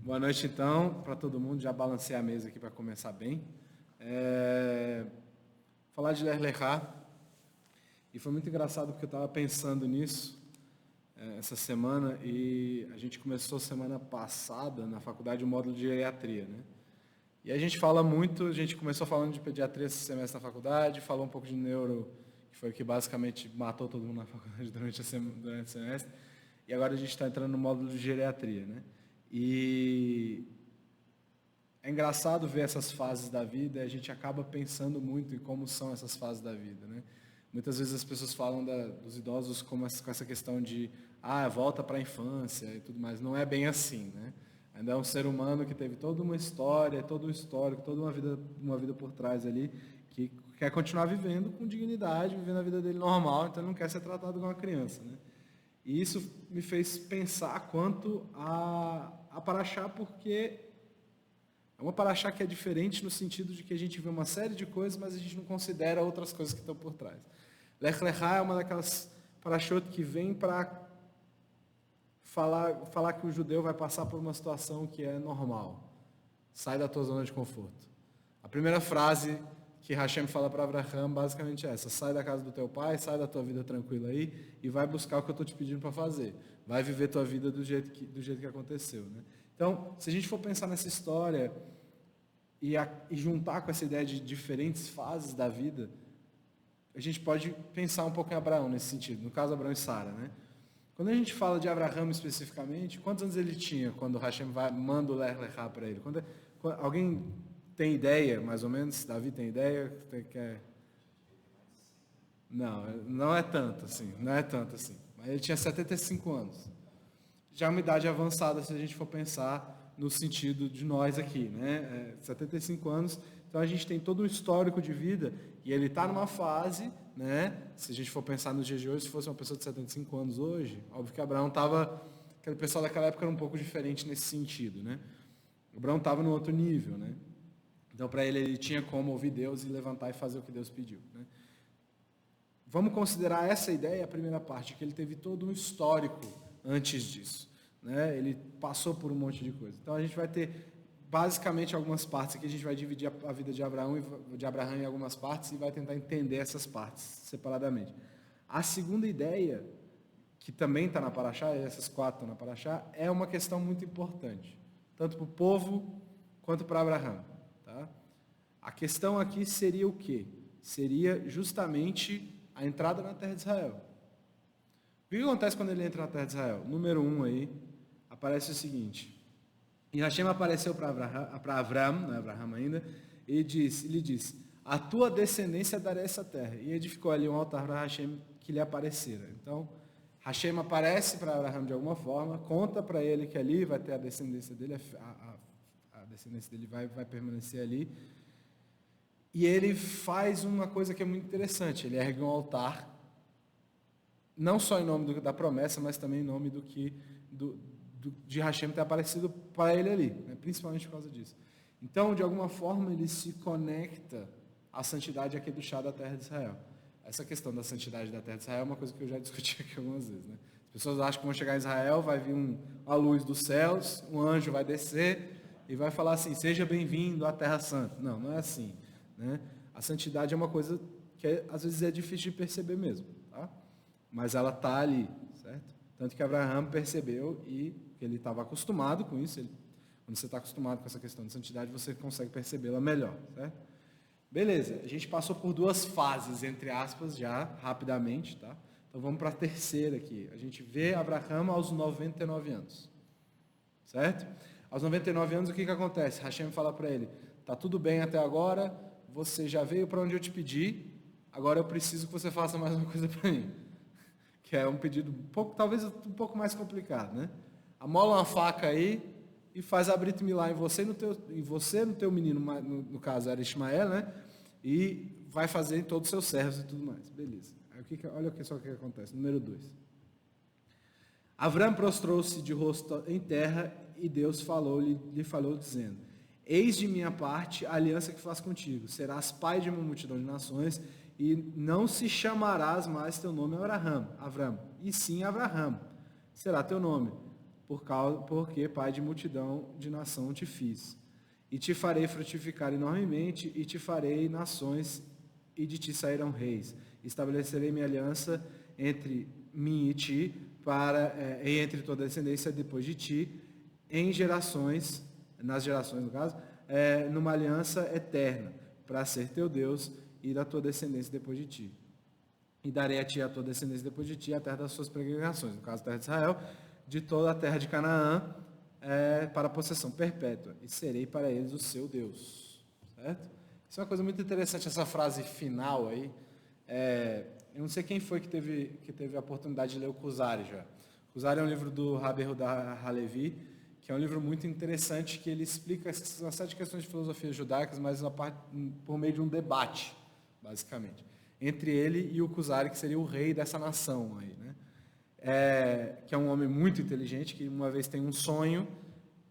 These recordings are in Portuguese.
Boa noite, então, para todo mundo. Já balancei a mesa aqui para começar bem. Falar de Ler Lechá, e foi muito engraçado porque eu estava pensando nisso essa semana, e a gente começou semana passada na faculdade o módulo de geriatria, né? E a gente fala muito, a gente começou falando de pediatria esse semestre na faculdade, falou um pouco de neuro, que foi o que basicamente matou todo mundo na faculdade durante o semestre, e agora a gente está entrando no módulo de geriatria, né? E é engraçado ver essas fases da vida e a gente acaba pensando muito em como são essas fases da vida, né? Muitas vezes as pessoas falam dos idosos com essa questão de volta para a infância e tudo mais. Não é bem assim, né? Ainda é um ser humano que teve toda uma história, todo um histórico, toda uma vida por trás ali, que quer continuar vivendo com dignidade, vivendo a vida dele normal, então não quer ser tratado como uma criança, né? E isso me fez pensar quanto a Paraxá, porque é uma Paraxá que é diferente no sentido de que a gente vê uma série de coisas, mas a gente não considera outras coisas que estão por trás. Lech Lechá é uma daquelas Parashot que vem para falar que o judeu vai passar por uma situação que é normal. Sai da tua zona de conforto. A primeira frase que Hashem fala para Abraham basicamente é essa: sai da casa do teu pai, sai da tua vida tranquila aí e vai buscar o que eu estou te pedindo para fazer. Vai viver tua vida do jeito que aconteceu, né? Então, se a gente for pensar nessa história e juntar com essa ideia de diferentes fases da vida, a gente pode pensar um pouco em Abraão nesse sentido, no caso Abraão e Sara, né? Quando a gente fala de Abraão especificamente, quantos anos ele tinha quando Hashem manda o Lech Lechá para ele? Alguém tem ideia, mais ou menos? Davi tem ideia? Não é tanto assim, não é tanto assim. Mas ele tinha 75 anos. Já é uma idade avançada se a gente for pensar no sentido de nós aqui, né? 75 anos, então a gente tem todo um histórico de vida e ele está numa fase, né? Se a gente for pensar nos dias de hoje, se fosse uma pessoa de 75 anos hoje, óbvio que Abraão estava, aquele pessoal daquela época era um pouco diferente nesse sentido, né? Abraão estava no outro nível, né? Então para ele tinha como ouvir Deus e levantar e fazer o que Deus pediu, né? Vamos considerar essa ideia, a primeira parte, que ele teve todo um histórico antes disso, né? Ele passou por um monte de coisa. Então a gente vai ter basicamente algumas partes aqui, a gente vai dividir a vida de Abraão em algumas partes e vai tentar entender essas partes separadamente. A segunda ideia, que também está na Paraxá, essas quatro estão na Paraxá, é uma questão muito importante, tanto para o povo quanto para Abraão, tá? A questão aqui seria o quê? Seria justamente a entrada na terra de Israel. O que acontece quando ele entra na terra de Israel? Número 1 aí, aparece o seguinte: e Hashem apareceu para Abraão, não é Abraão ainda, e lhe disse: a tua descendência dará essa terra. E edificou ali um altar para Hashem que lhe aparecera. Então, Hashem aparece para Abraão de alguma forma, conta para ele que ali vai ter a descendência dele, a descendência dele vai permanecer ali. E ele faz uma coisa que é muito interessante: ele ergue um altar, não só em nome da promessa, mas também em nome de Hashem ter aparecido para ele ali, né? Principalmente por causa disso. Então, de alguma forma, ele se conecta à santidade aqui do chá da terra de Israel. Essa questão da santidade da terra de Israel é uma coisa que eu já discuti aqui algumas vezes, né? As pessoas acham que vão chegar em Israel, vai vir a luz dos céus, um anjo vai descer e vai falar assim: seja bem-vindo à Terra Santa. Não, não é assim, né? A santidade é uma coisa que às vezes é difícil de perceber mesmo, tá? Mas ela está ali, certo? Tanto que Abraão percebeu e ele estava acostumado com isso. Quando você está acostumado com essa questão de santidade, você consegue percebê-la melhor, certo? Beleza, a gente passou por duas fases, entre aspas, já, rapidamente, tá? Então vamos para a terceira aqui. A gente vê Abraão aos 99 anos, certo? Aos 99 anos, o que acontece? Hashem fala para ele: tá tudo bem até agora, você já veio para onde eu te pedi, agora eu preciso que você faça mais uma coisa para mim. Que é um pedido talvez um pouco mais complicado, né? Amola uma faca aí e faz a Brit Milá em você no teu menino, no caso era Ismael, né? E vai fazer em todos os seus servos e tudo mais. Beleza. Aí, olha só o que acontece. Número 2. Avram prostrou-se de rosto em terra e Deus lhe falou dizendo: eis de minha parte a aliança que faço contigo. Serás pai de uma multidão de nações e não se chamarás mais teu nome Avram, e sim Abraham será teu nome, porque pai de multidão de nação te fiz. E te farei frutificar enormemente, e te farei nações, e de ti sairão reis. Estabelecerei minha aliança entre mim e ti, e entre toda a descendência depois de ti, nas gerações no caso, numa aliança eterna, para ser teu Deus e da tua descendência depois de ti. E darei a ti a tua descendência depois de ti a terra das suas peregrinações, no caso a terra de Israel, de toda a terra de Canaã, para possessão perpétua, e serei para eles o seu Deus. Certo? Isso é uma coisa muito interessante, essa frase final aí. Eu não sei quem foi que teve a oportunidade de ler o Kuzari já. O Kuzari é um livro do Rabbi Yehuda Halevi, que é um livro muito interessante, que ele explica uma série de questões de filosofia judaicas, mas por meio de um debate, basicamente, entre ele e o Kuzari, que seria o rei dessa nação aí, né? Que é um homem muito inteligente, que uma vez tem um sonho.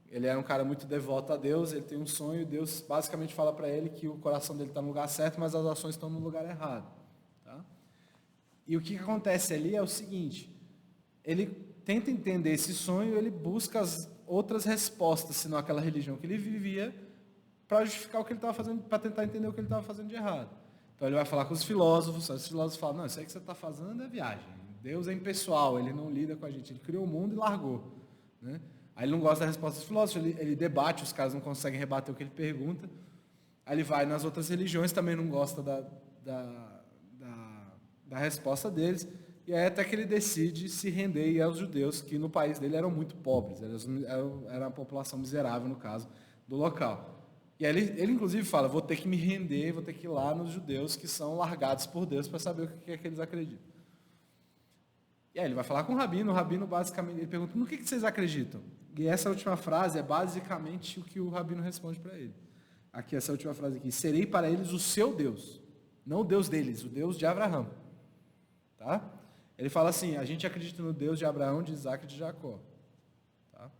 Ele era um cara muito devoto a Deus, ele tem um sonho, e Deus basicamente fala para ele que o coração dele está no lugar certo, mas as ações estão no lugar errado. Tá? E o que acontece ali é o seguinte: ele tenta entender esse sonho, ele busca as outras respostas, senão aquela religião que ele vivia, para justificar o que ele estava fazendo, para tentar entender o que ele estava fazendo de errado. Então ele vai falar com os filósofos falam: não, isso aí que você está fazendo é viagem. Deus é impessoal, ele não lida com a gente, ele criou o mundo e largou. Né? Aí ele não gosta da resposta dos filósofos, ele debate, os caras não conseguem rebater o que ele pergunta. Aí ele vai nas outras religiões, também não gosta da resposta deles. E aí até que ele decide se render e ir aos judeus, que no país dele eram muito pobres, era uma população miserável, no caso, do local. E aí ele inclusive fala: vou ter que me render, vou ter que ir lá nos judeus que são largados por Deus para saber o que é que eles acreditam. E aí ele vai falar com o rabino basicamente, ele pergunta: no que vocês acreditam? E essa última frase é basicamente o que o rabino responde para ele. Aqui, essa última frase aqui: serei para eles o seu Deus, não o Deus deles, o Deus de Abraão. Tá? Ele fala assim: a gente acredita no Deus de Abraão, de Isaac e de Jacó. Tá?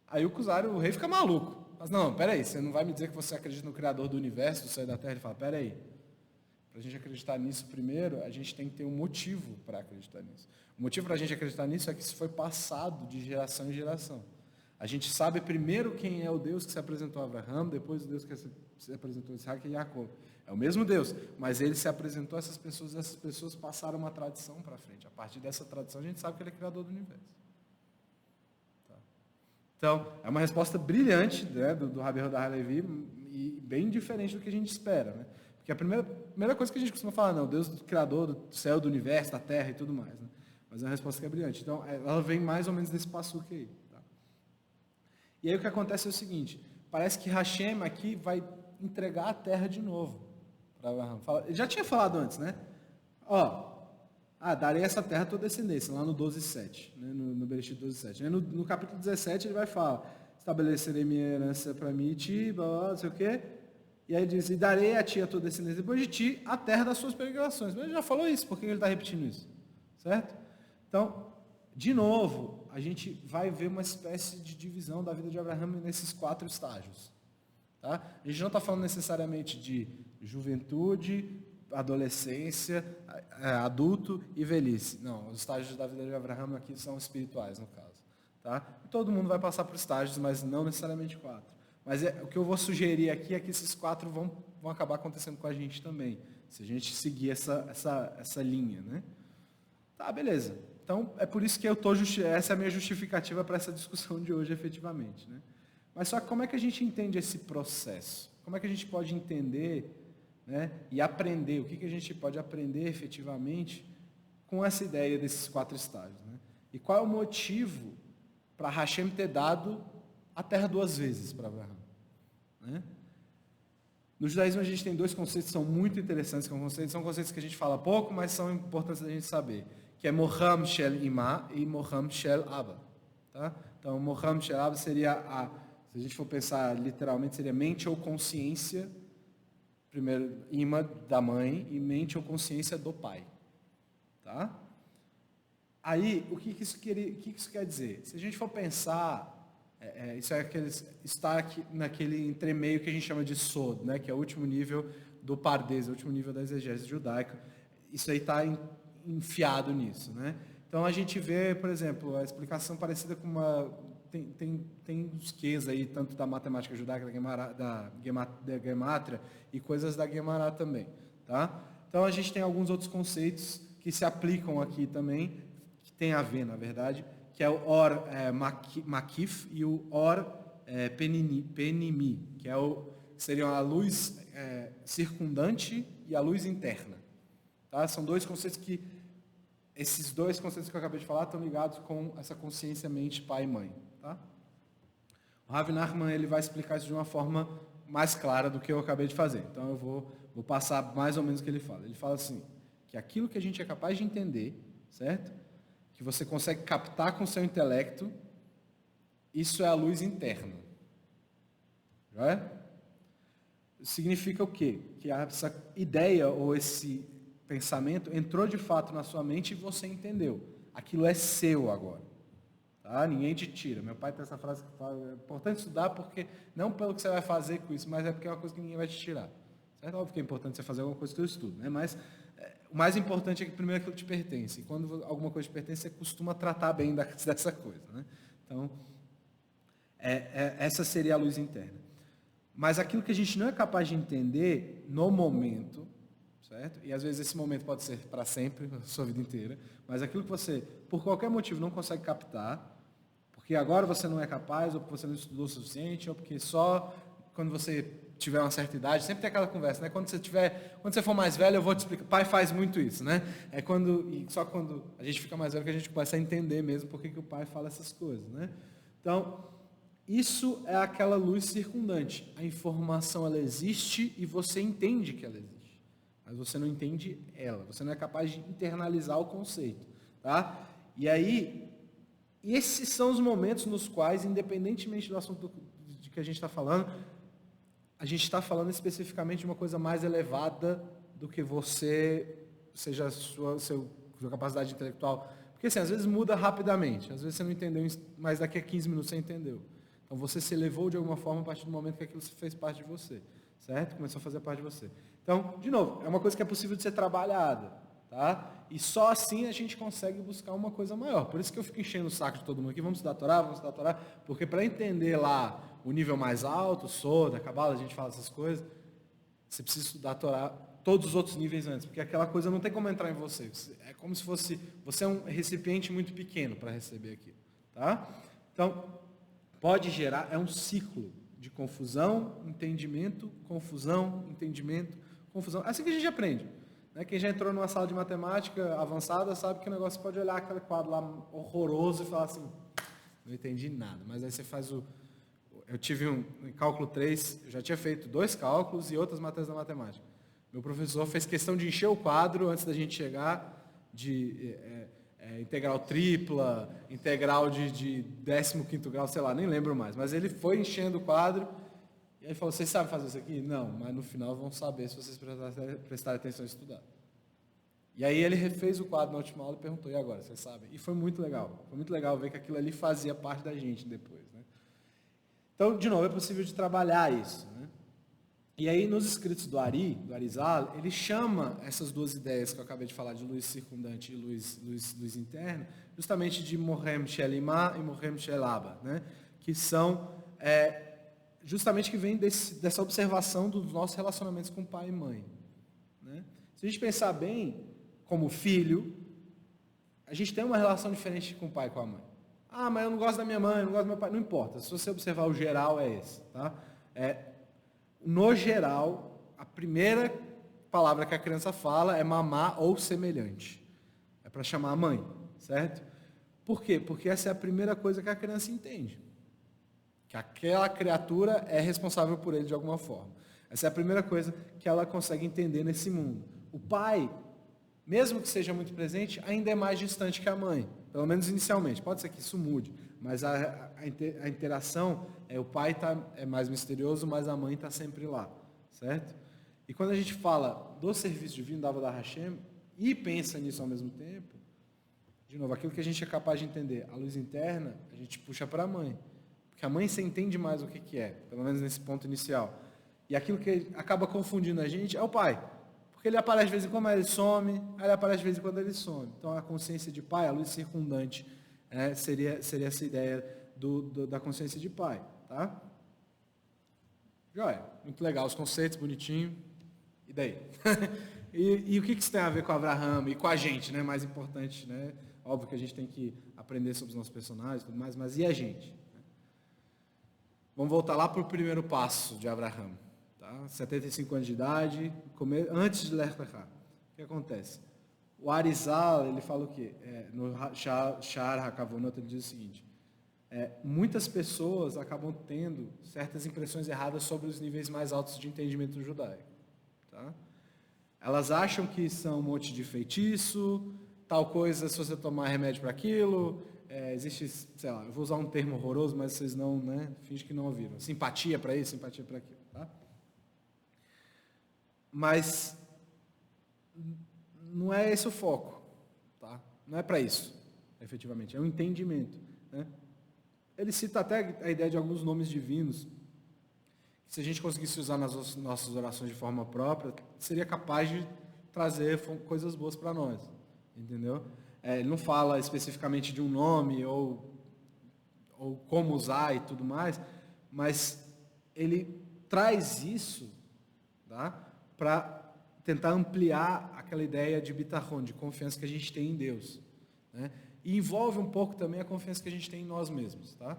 Aí o Kuzari, o rei, fica maluco. Mas não, peraí, você não vai me dizer que você acredita no Criador do universo, do céu e da terra? Ele fala: peraí, para a gente acreditar nisso primeiro, a gente tem que ter um motivo para acreditar nisso. O motivo para a gente acreditar nisso é que isso foi passado de geração em geração. A gente sabe primeiro quem é o Deus que se apresentou a Abraão, depois o Deus que se apresentou a Isaac e Jacó. É o mesmo Deus, mas ele se apresentou a essas pessoas passaram uma tradição para frente. A partir dessa tradição a gente sabe que ele é criador do universo. Tá? Então, é uma resposta brilhante, né, do Rabbi Yehuda Halevi, e bem diferente do que a gente espera. Né? Porque a primeira coisa que a gente costuma falar: não, Deus do criador do céu, do universo, da terra e tudo mais. Né? Mas é uma resposta que é brilhante. Então, ela vem mais ou menos desse passuque aí. Tá? E aí o que acontece é o seguinte: parece que Hashem aqui vai entregar a terra de novo para Abraão. Ele já tinha falado antes, né? Darei essa terra à tua descendência, lá no 12:7, né? no Bereshit 12:7. Né? No capítulo 17 ele vai falar: estabelecerei minha herança para mim e ti, não sei o quê. E aí ele diz: e darei a ti, a tua descendência depois de ti, a terra das suas peregrinações. Mas ele já falou isso, por que ele está repetindo isso? Certo? Então, de novo, a gente vai ver uma espécie de divisão da vida de Abraão nesses 4 estágios. Tá? A gente não está falando necessariamente de juventude, adolescência, adulto e velhice. Não, os estágios da vida de Abraão aqui são espirituais, no caso. Tá? Todo mundo vai passar por estágios, mas não necessariamente 4. Mas o que eu vou sugerir aqui é que esses 4 vão acabar acontecendo com a gente também, se a gente seguir essa linha. Né? Tá, beleza. Então, é por isso que essa é a minha justificativa para essa discussão de hoje, efetivamente. Né? Mas só que como é que a gente entende esse processo? Como é que a gente pode entender, né, e aprender? O que a gente pode aprender efetivamente com essa ideia desses 4 estágios? Né? E qual é o motivo para Hashem ter dado a terra 2 vezes para Abraão? Né? No judaísmo a gente tem 2 conceitos que são muito interessantes, são conceitos que a gente fala pouco, mas são importantes da gente saber, que é Moham Shel Imá e Moham Shel Abba. Tá? Então, Moham Shel Abba seria, se a gente for pensar literalmente, seria mente ou consciência, primeiro Imá da mãe e mente ou consciência do pai. Tá? Aí, o que isso quer dizer? Se a gente for pensar, isso está aqui naquele entremeio que a gente chama de Sod, né, que é o último nível do Pardes, o último nível da exegese judaica. Isso aí está enfiado nisso. Né? Então a gente vê, por exemplo, a explicação parecida com uma... Tem uns quês aí, tanto da matemática judaica, da Gemátria, e coisas da Guemará também. Tá? Então a gente tem alguns outros conceitos que se aplicam aqui também, que tem a ver, na verdade, que é o Or Makif e o Or Penimi, que seriam a luz circundante e a luz interna. Tá? São dois conceitos que... Esses dois conceitos que eu acabei de falar estão ligados com essa consciência mente pai e mãe. Tá? O Rav Nachman ele vai explicar isso de uma forma mais clara do que eu acabei de fazer. Então eu vou passar mais ou menos o que ele fala. Ele fala assim, que aquilo que a gente é capaz de entender, certo? Que você consegue captar com o seu intelecto, isso é a luz interna. Já é? Significa o quê? Que essa ideia ou esse pensamento entrou de fato na sua mente e você entendeu. Aquilo é seu agora. Tá? Ninguém te tira. Meu pai tem essa frase que fala, é importante estudar porque, não pelo que você vai fazer com isso, mas é porque é uma coisa que ninguém vai te tirar. Certo? Óbvio que é importante você fazer alguma coisa que eu estudo, né? Mas o mais importante é que primeiro aquilo te pertence. E quando alguma coisa te pertence, você costuma tratar bem dessa coisa. Né? Então, essa seria a luz interna. Mas aquilo que a gente não é capaz de entender no momento, certo? E às vezes esse momento pode ser para sempre, a sua vida inteira, mas aquilo que você, por qualquer motivo, não consegue captar, porque agora você não é capaz, ou porque você não estudou o suficiente, ou porque só quando você tiver uma certa idade, sempre tem aquela conversa, né? Quando você for mais velho, eu vou te explicar. Pai faz muito isso, né? Só quando a gente fica mais velho que a gente começa a entender mesmo por que o pai fala essas coisas, né? Então, isso é aquela luz circundante. A informação, ela existe e você entende que ela existe. Mas você não entende ela. Você não é capaz de internalizar o conceito. Tá? E aí, esses são os momentos nos quais, independentemente do assunto de que a gente está falando, a gente está falando especificamente de uma coisa mais elevada do que você, seja a sua capacidade intelectual. Porque assim, às vezes muda rapidamente. Às vezes você não entendeu, mas daqui a 15 minutos você entendeu. Então você se elevou de alguma forma a partir do momento que aquilo fez parte de você, certo? Começou a fazer parte de você. Então, de novo, é uma coisa que é possível de ser trabalhada, tá? E só assim a gente consegue buscar uma coisa maior. Por isso que eu fico enchendo o saco de todo mundo aqui, vamos estudar a Torá, porque para entender lá o nível mais alto, Soda, Cabala, a gente fala essas coisas, você precisa estudar a Torá, todos os outros níveis antes, porque aquela coisa não tem como entrar em você. É como se você é um recipiente muito pequeno para receber aquilo, tá? Então, pode gerar, é um ciclo de confusão, entendimento, confusão, entendimento, confusão. É assim que a gente aprende. Né? Quem já entrou numa sala de matemática avançada sabe que o negócio pode olhar aquele quadro lá horroroso e falar assim, não entendi nada. Mas aí você faz Eu tive em cálculo 3, eu já tinha feito 2 cálculos e outras matérias da matemática. Meu professor fez questão de encher o quadro antes da gente chegar de... integral tripla, integral de 15º grau, sei lá, nem lembro mais. Mas ele foi enchendo o quadro e aí falou, vocês sabem fazer isso aqui? Não, mas no final vão saber se vocês prestarem atenção e estudar. E aí ele refez o quadro na última aula e perguntou, e agora, vocês sabem? E foi muito legal. Foi muito legal ver que aquilo ali fazia parte da gente depois. Né? Então, de novo, é possível de trabalhar isso. Né? E aí, nos escritos do Arizal, ele chama essas duas ideias que eu acabei de falar, de luz circundante e luz interna, justamente de Mohem Shelimah e Mohem Shelaba, né? Que são, justamente que vem dessa observação dos nossos relacionamentos com pai e mãe. Né? Se a gente pensar bem, como filho, a gente tem uma relação diferente com o pai e com a mãe. Ah, mas eu não gosto da minha mãe, eu não gosto do meu pai. Não importa, se você observar o geral é esse, tá? No geral, a primeira palavra que a criança fala é mamá ou semelhante. É para chamar a mãe, certo? Por quê? Porque essa é a primeira coisa que a criança entende. Que aquela criatura é responsável por ele de alguma forma. Essa é a primeira coisa que ela consegue entender nesse mundo. O pai, mesmo que seja muito presente, ainda é mais distante que a mãe. Pelo menos inicialmente. Pode ser que isso mude. Mas a interação, o pai é mais misterioso, mas a mãe está sempre lá, certo? E quando a gente fala do serviço divino, da Avodah Hashem, e pensa nisso ao mesmo tempo, de novo, aquilo que a gente é capaz de entender, a luz interna, a gente puxa para a mãe. Porque a mãe se entende mais o que é, pelo menos nesse ponto inicial. E aquilo que acaba confundindo a gente é o pai. Porque Porque ele aparece de vez em quando, ele some, aí ele aparece de vez em quando, ele some. Então, a consciência de pai, a luz circundante, seria essa ideia da consciência de pai. Tá? Joia, muito legal, os conceitos, bonitinho. E daí? e o que isso tem a ver com Abraham e com a gente, né? Mais importante, né? Óbvio que a gente tem que aprender sobre os nossos personagens e tudo mais, mas e a gente? Vamos voltar lá para o primeiro passo de Abraham. Tá? 75 anos de idade, antes de Lech Lecha. O que acontece? O Arizal, ele fala o quê? No Sha'ar HaKavonot, ele diz o seguinte: muitas pessoas acabam tendo certas impressões erradas sobre os níveis mais altos de entendimento judaico. Tá? Elas acham que são um monte de feitiço, tal coisa, se você tomar remédio para aquilo, existe, sei lá, eu vou usar um termo horroroso, mas vocês não, né, fingem que não ouviram. Simpatia para isso, simpatia para aquilo. Tá? Mas não é esse o foco, tá? Não é para isso, efetivamente, é um entendimento. Né? Ele cita até a ideia de alguns nomes divinos, que se a gente conseguisse usar nas nossas orações de forma própria, seria capaz de trazer coisas boas para nós, entendeu? Ele não fala especificamente de um nome ou como usar e tudo mais, mas ele traz isso, tá? Para tentar ampliar aquela ideia de bitachon, de confiança que a gente tem em Deus. Né? E envolve um pouco também a confiança que a gente tem em nós mesmos. Tá?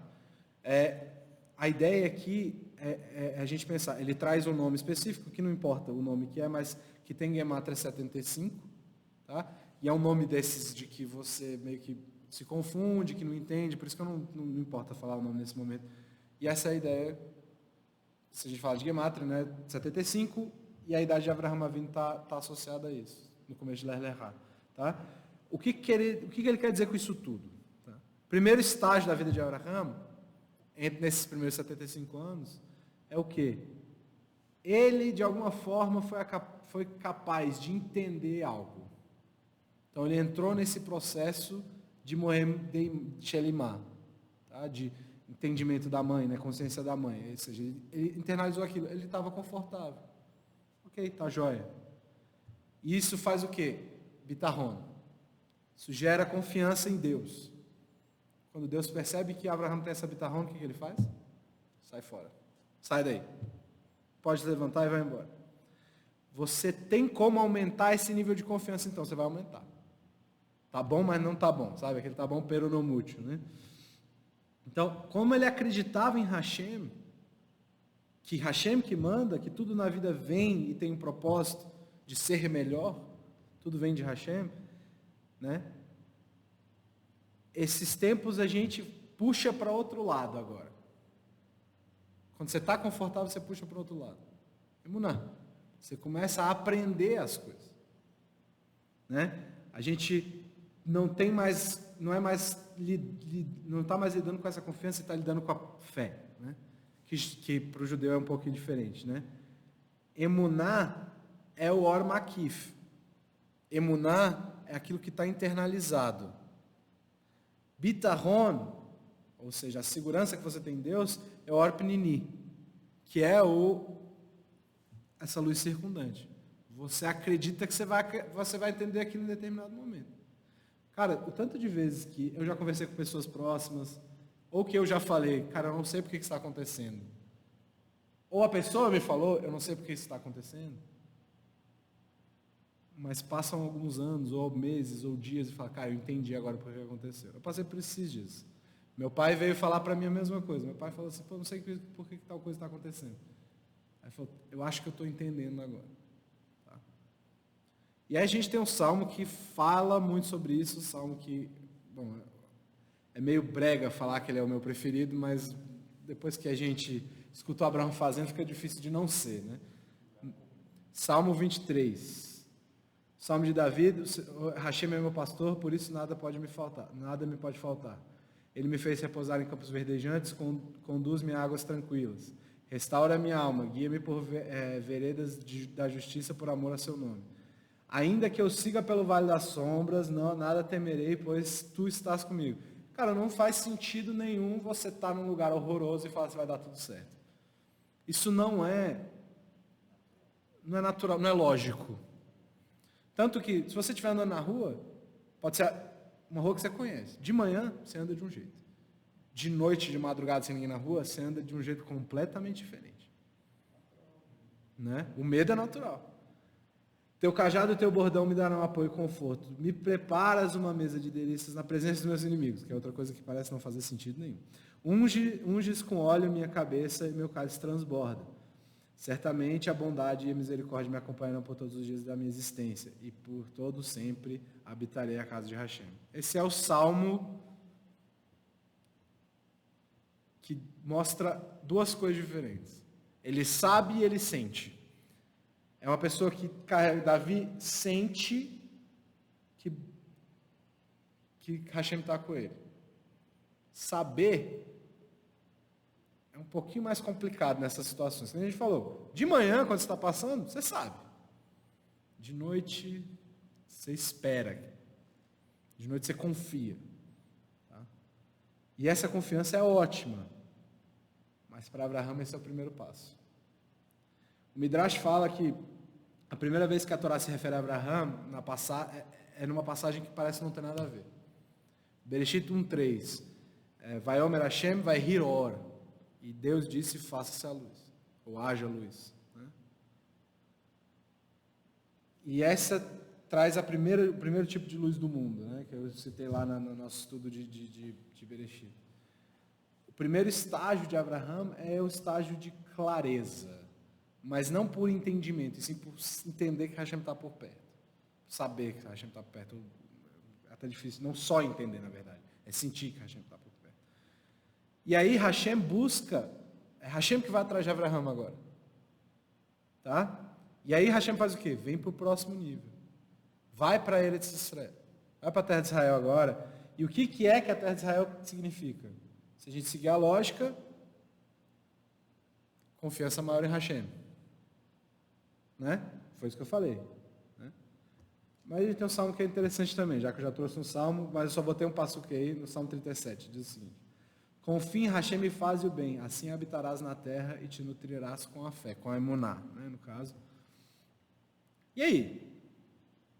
A ideia aqui é a gente pensar, ele traz um nome específico, que não importa o nome que é, mas que tem Gemátria 75, tá? E é um nome desses de que você meio que se confunde, que não entende, por isso que não importa falar o nome nesse momento. E essa é a ideia, se a gente fala de Gemátria, né? 75, e a idade de Avraham Avinu está associada a isso, no começo de Lech Lecha. Tá? O que ele quer dizer com isso tudo? Tá? Primeiro estágio da vida de Avraham, nesses primeiros 75 anos, é o quê? Ele, de alguma forma, foi capaz de entender algo. Então, ele entrou nesse processo de Mohem de Shelimah, tá? De entendimento da mãe, né? Consciência da mãe. Ou seja, ele internalizou aquilo, ele estava confortável. Ok, tá joia. E isso faz o quê? Bitachon. Isso gera confiança em Deus. Quando Deus percebe que Abraham tem essa bitachon, o que ele faz? Sai fora. Sai daí. Pode levantar e vai embora. Você tem como aumentar esse nível de confiança, então você vai aumentar. Tá bom, mas não tá bom, sabe? Aquele tá bom, pero não mútil, né? Então, como ele acreditava em Hashem, que Hashem que manda, que tudo na vida vem e tem um propósito de ser melhor, tudo vem de Hashem, né? Esses tempos a gente puxa para outro lado agora. Quando você está confortável, você puxa para o outro lado. Emuná. Você começa a aprender as coisas. Né? A gente não tem mais, não está mais lidando com essa confiança, está lidando com a fé. Né? Que para o judeu é um pouquinho diferente. Né? Emuná é o or makif. Emuná é aquilo que está internalizado. Bitachon, ou seja, a segurança que você tem em Deus, é o or pnini, que é essa luz circundante. Você acredita que você vai entender aquilo em determinado momento. Cara, o tanto de vezes que eu já conversei com pessoas próximas, ou que eu já falei, cara, eu não sei por que isso está acontecendo. Ou a pessoa me falou, eu não sei por que isso está acontecendo. Mas passam alguns anos, ou meses, ou dias, e falam, cara, eu entendi agora por que aconteceu. Eu passei por esses dias. Meu pai veio falar para mim a mesma coisa. Meu pai falou assim, pô, não sei por que tal coisa está acontecendo. Aí ele falou, eu acho que eu estou entendendo agora. Tá? E aí a gente tem um salmo que fala muito sobre isso, um salmo que, bom, é meio brega falar que ele é o meu preferido, mas depois que a gente escutou Abraão fazendo, fica difícil de não ser, né? Salmo 23. Salmo de Davi, Hashem é meu pastor, por isso nada me pode faltar. Ele me fez repousar em campos verdejantes, conduz-me a águas tranquilas. Restaura a minha alma, guia-me por veredas da justiça por amor a seu nome. Ainda que eu siga pelo vale das sombras, nada temerei, pois tu estás comigo. Cara, não faz sentido nenhum você estar num lugar horroroso e falar que vai dar tudo certo. Isso não é natural, não é lógico. Tanto que, se você estiver andando na rua, pode ser uma rua que você conhece. De manhã, você anda de um jeito. De noite, de madrugada, sem ninguém na rua, você anda de um jeito completamente diferente. Né? O medo é natural. Teu cajado e teu bordão me darão apoio e conforto. Me preparas uma mesa de delícias na presença dos meus inimigos, que é outra coisa que parece não fazer sentido nenhum. Unges com óleo minha cabeça e meu cálice transborda. Certamente a bondade e a misericórdia me acompanharão por todos os dias da minha existência, e por todo sempre habitarei a casa de Hashem. Esse é o salmo que mostra duas coisas diferentes. Ele sabe e ele sente. É uma pessoa que Davi sente que Hashem está com ele. Saber é um pouquinho mais complicado nessas situações. Como a gente falou, de manhã, quando você está passando, você sabe. De noite, você espera. De noite, você confia. Tá? E essa confiança é ótima. Mas para Abraão, esse é o primeiro passo. O Midrash fala que a primeira vez que a Torá se refere a Abraão é numa passagem que parece não ter nada a ver. Bereshit 1:3. Vaiomer Hashem vai Hiror. E Deus disse, faça-se a luz. Ou haja luz. Né? E essa traz o primeiro tipo de luz do mundo, né? Que eu citei lá no nosso estudo de Bereshit. O primeiro estágio de Abraão é o estágio de clareza. Mas não por entendimento, e sim por entender que Hashem está por perto. Saber que Hashem está por perto. É até difícil, não só entender, na verdade. É sentir que Hashem está por perto. E aí Hashem busca, é Hashem que vai atrás de Abraão agora. Tá? E aí Hashem faz o quê? Vem para o próximo nível. Vai para Eretz Israel. Vai para a terra de Israel agora. E o que é que a terra de Israel significa? Se a gente seguir a lógica, confiança maior em Hashem. Né? Foi isso que eu falei. Né? Mas a gente tem um salmo que é interessante também, já que eu já trouxe um salmo, mas eu só botei um passuque aí no Salmo 37, diz o seguinte: confia em Hashem e faz o bem, assim habitarás na terra e te nutrirás com a fé, com a emuná, né, no caso. E aí?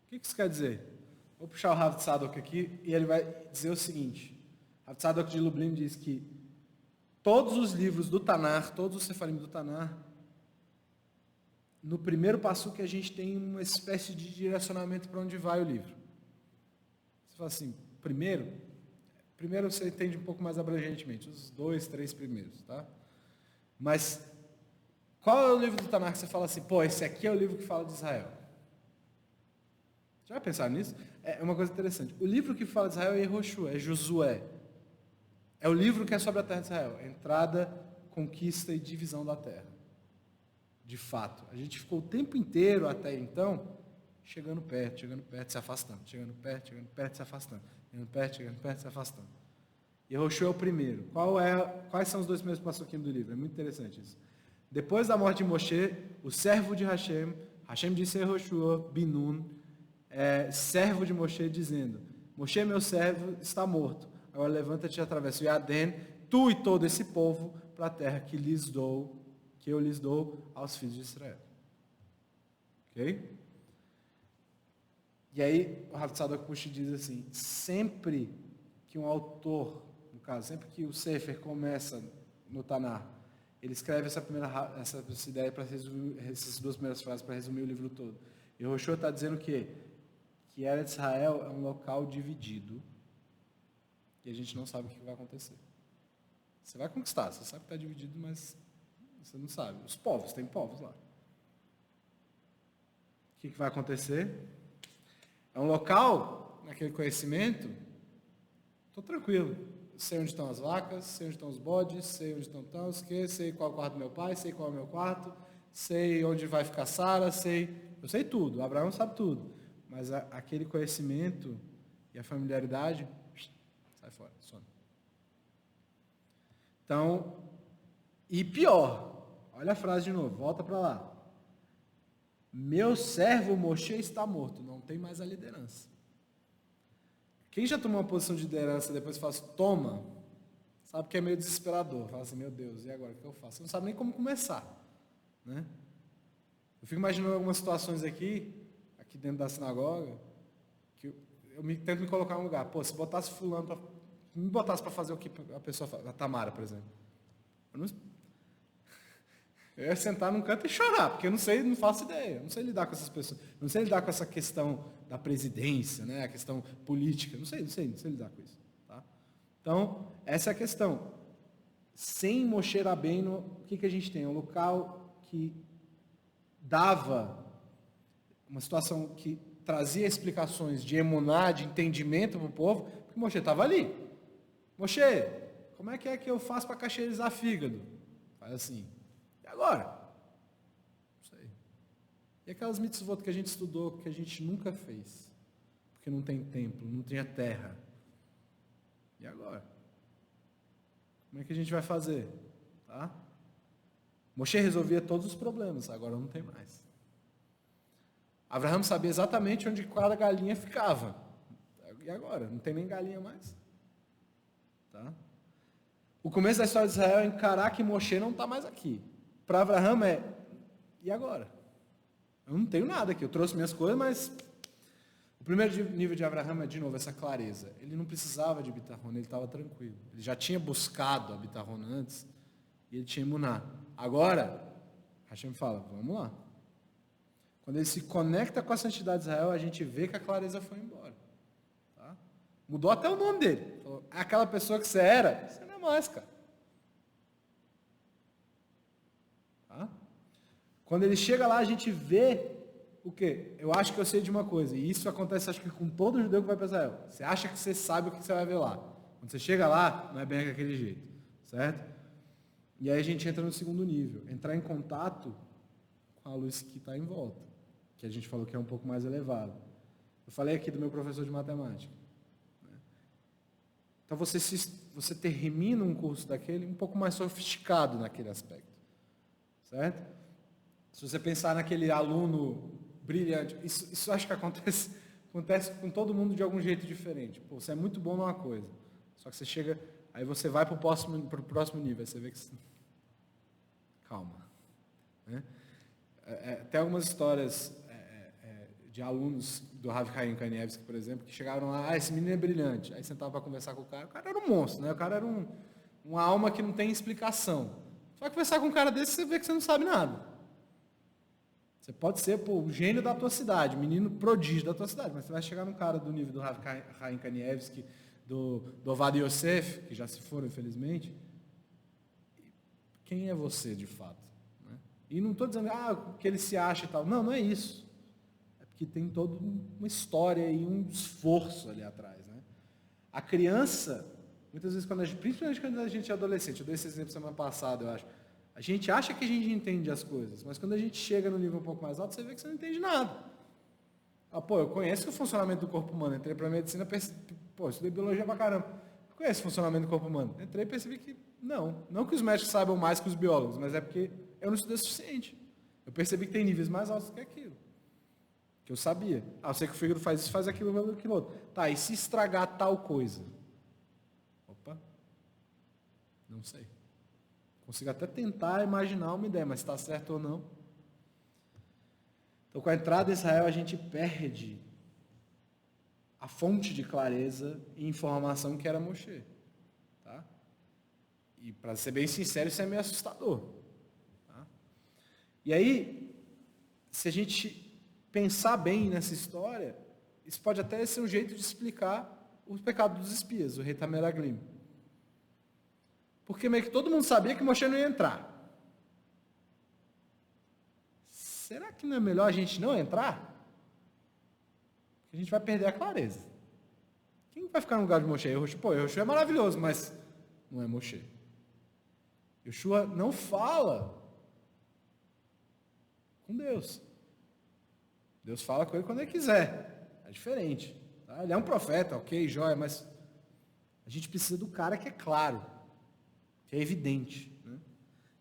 O que isso quer dizer? Vou puxar o Rav Tzadok aqui e ele vai dizer o seguinte. Rav Tzadok de Lublin diz que todos os livros do Tanar, todos os sefarim do Tanar, no primeiro passuque a gente tem uma espécie de direcionamento para onde vai o livro. Você fala assim, primeiro você entende um pouco mais abrangentemente, os 2, 3 primeiros, tá? Mas qual é o livro do Tanar que você fala assim, pô, esse aqui é o livro que fala de Israel? Já vai pensar nisso? É uma coisa interessante. O livro que fala de Israel é Yehoshua, é Josué. É o livro que é sobre a terra de Israel, entrada, conquista e divisão da terra. De fato, a gente ficou o tempo inteiro até então chegando perto, se afastando, chegando perto, se afastando, chegando perto, se afastando. Yehoshua é o primeiro. Quais são os 2 primeiros passuquinhos do livro? É muito interessante isso. Depois da morte de Moshe, o servo de Hashem disse a Yehoshua, Binun, servo de Moshe, dizendo, Moshe, meu servo, está morto. Agora levanta-te e atravessa o Yarden, tu e todo esse povo, para a terra que eu lhes dou aos filhos de Israel. Ok? E aí, o Rav Tzadok Pushi diz assim, sempre que um autor, no caso, sempre que o Sefer começa no Tanar, ele escreve essa ideia para resumir, essas 2 primeiras frases para resumir o livro todo. E o Yehoshua está dizendo que Eretz Israel é um local dividido e a gente não sabe o que vai acontecer. Você vai conquistar, você sabe que está dividido, mas você não sabe. Os povos, tem povos lá. O que vai acontecer? É um local, naquele conhecimento, estou tranquilo. Sei onde estão as vacas, sei onde estão os bodes, sei onde estão os que, sei qual é o quarto do meu pai, sei qual é o meu quarto, sei onde vai ficar Sara, eu sei tudo. Abraão sabe tudo. Mas aquele conhecimento e a familiaridade, sai fora, some. Então, e pior, olha a frase de novo, volta para lá. Meu servo Moshe está morto, não tem mais a liderança. Quem já tomou uma posição de liderança e depois fala assim, toma, sabe que é meio desesperador. Fala assim, meu Deus, e agora o que eu faço? Você não sabe nem como começar. Né? Eu fico imaginando algumas situações aqui, aqui dentro da sinagoga, que tento me colocar no lugar. Pô, se botasse fulano, me botasse para fazer o que a pessoa faz, a Tamara, por exemplo. Eu ia sentar num canto e chorar, porque eu não faço ideia, eu não sei lidar com essas pessoas, não sei lidar com essa questão da presidência, né, a questão política, não sei lidar com isso. Tá? Então, essa é a questão. Sem Moshe Rabbeinu, o que a gente tem? Um local que dava uma situação que trazia explicações de emuná, de entendimento para o povo, porque Moshe estava ali. Moshe, como é que eu faço para cacheirizar fígado? Faz assim. E agora? Não sei. E aquelas mitzvot que a gente estudou, que a gente nunca fez? Porque não tem templo, não tinha terra. E agora? Como é que a gente vai fazer? Tá? Moshe resolvia todos os problemas, agora não tem mais. Abraão sabia exatamente onde cada galinha ficava. E agora? Não tem nem galinha mais. Tá? O começo da história de Israel é encarar que Moshe não está mais aqui. Para Abraão e agora? Eu não tenho nada aqui, eu trouxe minhas coisas, mas o primeiro nível de Abraão é, de novo, essa clareza. Ele não precisava de Bitahon, ele estava tranquilo. Ele já tinha buscado a Bitahon antes e ele tinha emuná. Agora, Hashem fala, vamos lá. Quando ele se conecta com a santidade de Israel, a gente vê que a clareza foi embora. Tá? Mudou até o nome dele. Falou, aquela pessoa que você era, você não é mais, cara. Tá? Quando ele chega lá, a gente vê o quê? Eu acho que eu sei de uma coisa, e isso acontece, acho que com todo judeu que vai para Israel. Você acha que você sabe o que você vai ver lá. Quando você chega lá, não é bem daquele jeito. Certo? E aí a gente entra no segundo nível. Entrar em contato com a luz que está em volta. Que a gente falou que é um pouco mais elevado. Eu falei aqui do meu professor de matemática. Né? Então você termina um curso daquele um pouco mais sofisticado naquele aspecto. Certo? Se você pensar naquele aluno brilhante, isso acho que acontece com todo mundo de algum jeito diferente. Pô, você é muito bom numa coisa, só que você chega, aí você vai para o próximo nível, aí você vê que... Calma. Né? Tem algumas histórias de alunos do Rav Chaim Kanievski, por exemplo, que chegaram lá, esse menino é brilhante. Aí sentava para conversar com o cara era um monstro, né? O cara era uma alma que não tem explicação. Você vai conversar com um cara desse, você vê que você não sabe nada. Você pode ser o gênio da tua cidade, o menino prodígio da tua cidade, mas você vai chegar num cara do nível do Rav Chaim Kanievski, do Ovadia Yosef, que já se foram, infelizmente. Quem é você, de fato? Né? E não estou dizendo que ele se acha e tal. Não, não é isso. É porque tem toda uma história e um esforço ali atrás. Né? A criança, muitas vezes, principalmente quando a gente é adolescente, eu dei esse exemplo semana passada, eu acho, a gente acha que a gente entende as coisas, mas quando a gente chega no nível um pouco mais alto, você vê que você não entende nada. Eu conheço o funcionamento do corpo humano, entrei para a medicina, estudei biologia pra caramba. Eu conheço o funcionamento do corpo humano. Entrei e percebi que não que os médicos saibam mais que os biólogos, mas é porque eu não estudei o suficiente. Eu percebi que tem níveis mais altos que aquilo. Que eu sabia. Eu sei que o fígado faz isso, faz aquilo, aquilo outro. Tá, e se estragar tal coisa? Opa, não sei. Consigo até tentar imaginar uma ideia, mas está certo ou não. Então, com a entrada em Israel, a gente perde a fonte de clareza e informação que era Moshe. Tá? E, para ser bem sincero, isso é meio assustador. Tá? E aí, se a gente pensar bem nessa história, isso pode até ser um jeito de explicar o pecado dos espias, o rei Tameraglim. Porque meio que todo mundo sabia que Moshe não ia entrar. Será que não é melhor a gente não entrar? Porque a gente vai perder a clareza. Quem vai ficar no lugar de Moshe? Yoshua é maravilhoso, mas não é Moshe. Yoshua não fala com Deus. Deus fala com ele quando ele quiser. É diferente. Tá? Ele é um profeta, ok, joia, mas a gente precisa do cara que é claro, que é evidente. Né?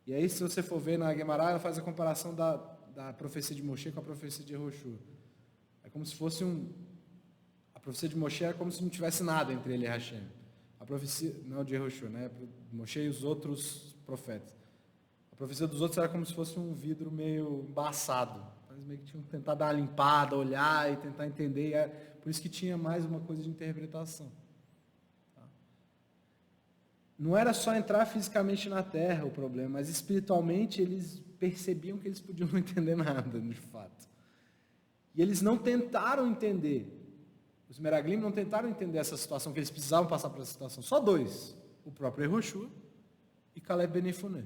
E aí, se você for ver na Guemará, ela faz a comparação da profecia de Moshe com a profecia de Yehoshua. É como se fosse a profecia de Moshe era como se não tivesse nada entre ele e Hashem. A profecia, não de Yehoshua, né? Moshe e os outros profetas. A profecia dos outros era como se fosse um vidro meio embaçado. Eles meio que tinham que tentar dar uma limpada, olhar e tentar entender. Por isso que tinha mais uma coisa de interpretação. Tá? Não era só entrar fisicamente na Terra o problema, mas espiritualmente eles percebiam que eles podiam não entender nada, de fato. E eles não tentaram entender. Os Meraglim não tentaram entender essa situação, que eles precisavam passar por essa situação. Só dois. O próprio Yehoshua e Caleb Ben Yefuneh.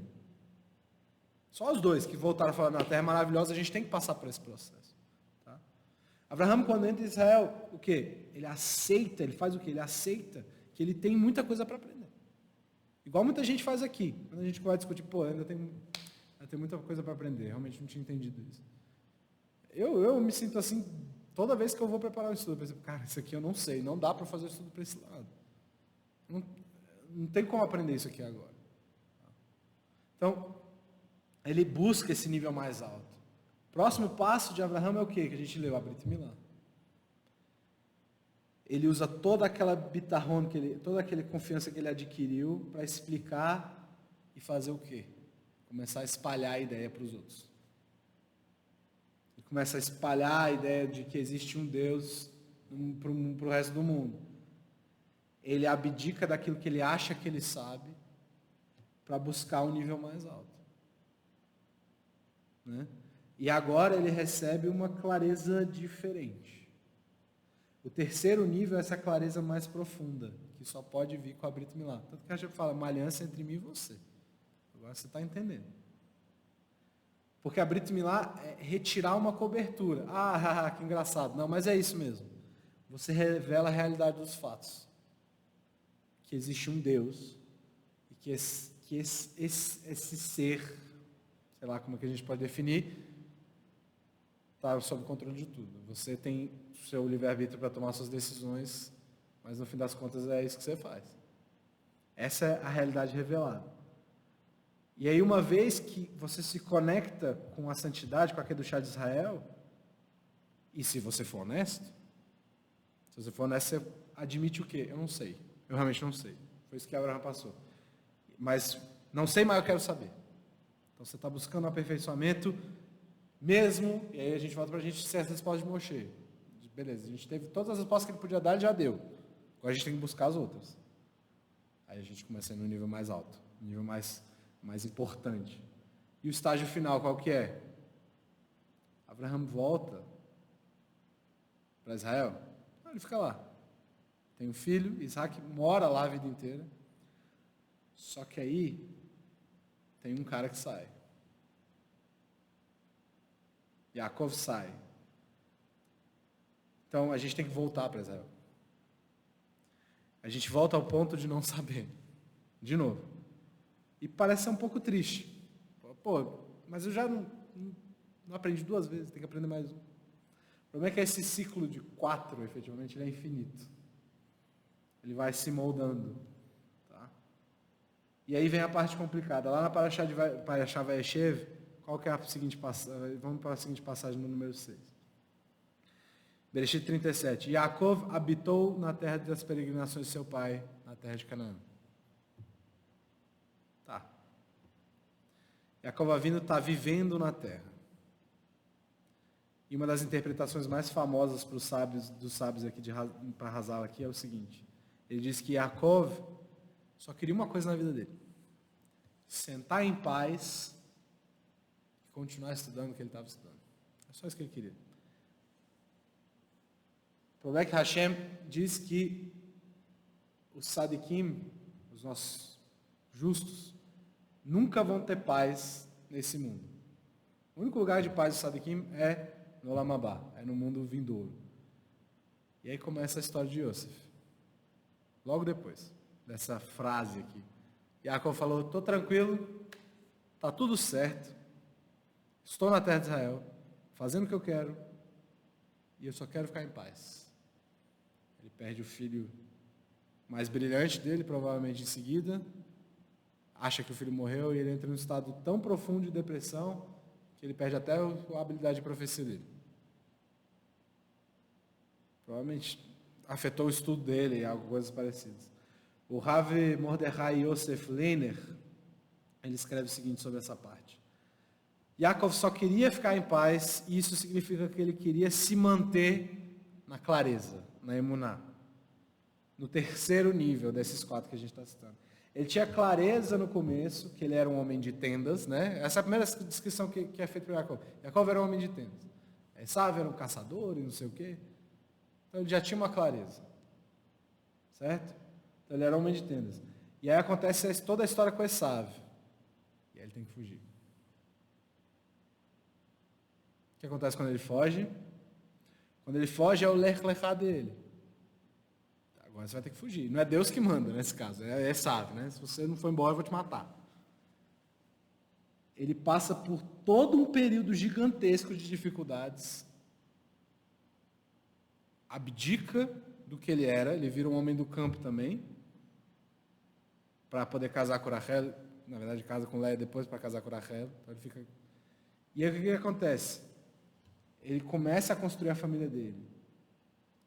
Só os dois que voltaram a falar, na terra é maravilhosa, a gente tem que passar por esse processo. Tá? Abraão, quando entra em Israel, o quê? Ele aceita, ele faz o quê? Ele aceita que ele tem muita coisa para aprender. Igual muita gente faz aqui. Quando a gente vai discutir, ainda tem muita coisa para aprender. Realmente não tinha entendido isso. Eu me sinto assim, toda vez que eu vou preparar um estudo, eu penso, cara, isso aqui eu não sei, não dá para fazer o estudo para esse lado. Não tem como aprender isso aqui agora. Então, ele busca esse nível mais alto. Próximo passo de Abraão é o quê? Que a gente leu, a Brit Milá. Ele usa toda aquela bitahon, toda aquela confiança que ele adquiriu para explicar e fazer o quê? Começar a espalhar a ideia para os outros. Ele começa a espalhar a ideia de que existe um Deus para o resto do mundo. Ele abdica daquilo que ele acha que ele sabe para buscar um nível mais alto. Né? E agora ele recebe uma clareza diferente. O terceiro nível é essa clareza mais profunda, que só pode vir com a Brit Milá. Tanto que a gente fala, uma aliança entre mim e você. Agora você está entendendo. Porque a Brit Milá é retirar uma cobertura. Que engraçado. Não, mas é isso mesmo. Você revela a realidade dos fatos. Que existe um Deus e que esse ser, sei lá como é que a gente pode definir, está sob controle de tudo. Você tem o seu livre-arbítrio para tomar suas decisões, mas no fim das contas é isso que você faz. Essa é a realidade revelada. E aí, uma vez que você se conecta com a santidade, com a Kedushá de Israel, e se você for honesto, você admite o quê? Eu não sei. Eu realmente não sei. Foi isso que Abraão passou. Mas não sei, mas eu quero saber. Então você está buscando um aperfeiçoamento mesmo, e aí a gente volta para a gente ser essa resposta de Moshe. Beleza, a gente teve todas as respostas que ele podia dar, ele já deu. Agora a gente tem que buscar as outras. Aí a gente começa a ir no nível mais alto, no nível mais importante. E o estágio final, qual que é? Abraão volta para Israel. Ele fica lá. Tem um filho, Isaac mora lá a vida inteira. Só que aí tem um cara que sai. Yaakov sai. Então a gente tem que voltar para Israel. A gente volta ao ponto de não saber. De novo. E parece ser um pouco triste. Mas eu já não aprendi 2 vezes, tem que aprender mais 1. O problema é que esse ciclo de 4, efetivamente, ele é infinito. Ele vai se moldando. Tá? E aí vem a parte complicada. Lá na Parashá Vayeshev, qual que é a seguinte passagem? Vamos para a seguinte passagem no número 6. Bereshit 37. Yaakov habitou na terra das peregrinações de seu pai, na terra de Canaã. Tá. Yaakov Avinu está vivendo na terra. E uma das interpretações mais famosas para os sábios, dos sábios aqui para Hazal aqui é o seguinte. Ele diz que Yaakov só queria uma coisa na vida dele. Sentar em paz e continuar estudando o que ele estava estudando. É só isso que ele queria. O problema é que Hashem diz que os sadikim, os nossos justos, nunca vão ter paz nesse mundo. O único lugar de paz dos sadikim é no Olam Habá, é no mundo vindouro. E aí começa a história de Yosef. Logo depois dessa frase aqui. Yaakov falou, estou tranquilo, está tudo certo, estou na terra de Israel, fazendo o que eu quero, e eu só quero ficar em paz. Ele perde o filho mais brilhante dele, provavelmente em seguida, acha que o filho morreu e ele entra num estado tão profundo de depressão que ele perde até a habilidade de profecia dele. Provavelmente afetou o estudo dele e algo, coisas parecidas. O Rav Mordechai Yosef Leiner, ele escreve o seguinte sobre essa parte. Yaakov só queria ficar em paz, e isso significa que ele queria se manter na clareza, na emuná. No terceiro nível desses 4 que a gente está citando. Ele tinha clareza no começo, que ele era um homem de tendas, né? Essa é a primeira descrição que é feita por Yaakov. Yaakov era um homem de tendas. Esaú era um caçador e não sei o quê. Então ele já tinha uma clareza. Certo? Então ele era um homem de tendas. E aí acontece toda a história com Esaú. E aí ele tem que fugir. O que acontece quando ele foge? Quando ele foge é o lech lechá dele. Agora você vai ter que fugir. Não é Deus que manda nesse caso, é Esaú, né? Se você não for embora, eu vou te matar. Ele passa por todo um período gigantesco de dificuldades, abdica do que ele era, ele vira um homem do campo também, para poder casar com Rachel, na verdade casa com Leia depois para casar com Rachel. Então ele fica... E aí o que acontece? Ele começa a construir a família dele.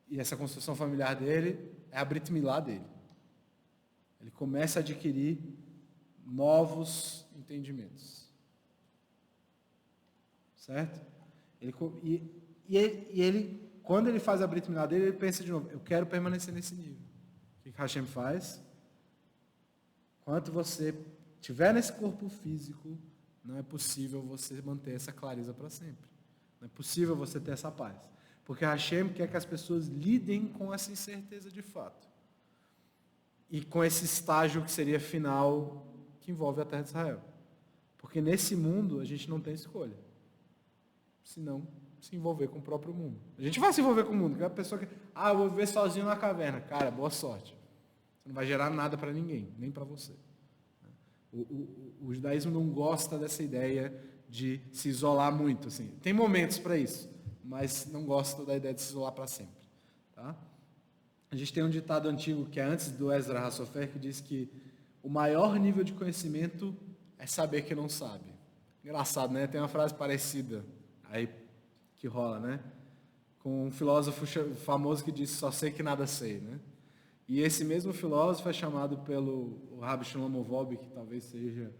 E essa construção familiar dele é a Brit Milá dele. Ele começa a adquirir novos entendimentos. Certo? Ele, quando ele faz a Brit Milá dele, ele pensa de novo, eu quero permanecer nesse nível. O que Hashem faz? Enquanto você estiver nesse corpo físico, não é possível você manter essa clareza para sempre. Não é possível você ter essa paz. Porque Hashem quer que as pessoas lidem com essa incerteza de fato. E com esse estágio que seria final, que envolve a terra de Israel. Porque nesse mundo a gente não tem escolha. Senão se envolver com o próprio mundo. A gente vai se envolver com o mundo. Que é a pessoa que, eu vou viver sozinho na caverna. Cara, boa sorte. Você não vai gerar nada para ninguém, nem para você. O judaísmo não gosta dessa ideia de se isolar muito. Assim. Tem momentos para isso, mas não gosta da ideia de se isolar para sempre. Tá? A gente tem um ditado antigo que é antes do Ezra Hassofer, que diz que o maior nível de conhecimento é saber que não sabe. Engraçado, né? Tem uma frase parecida aí que rola, né? Com um filósofo famoso que disse, só sei que nada sei, né? E esse mesmo filósofo é chamado pelo Rabbi Shlomo Wolbe, que talvez seja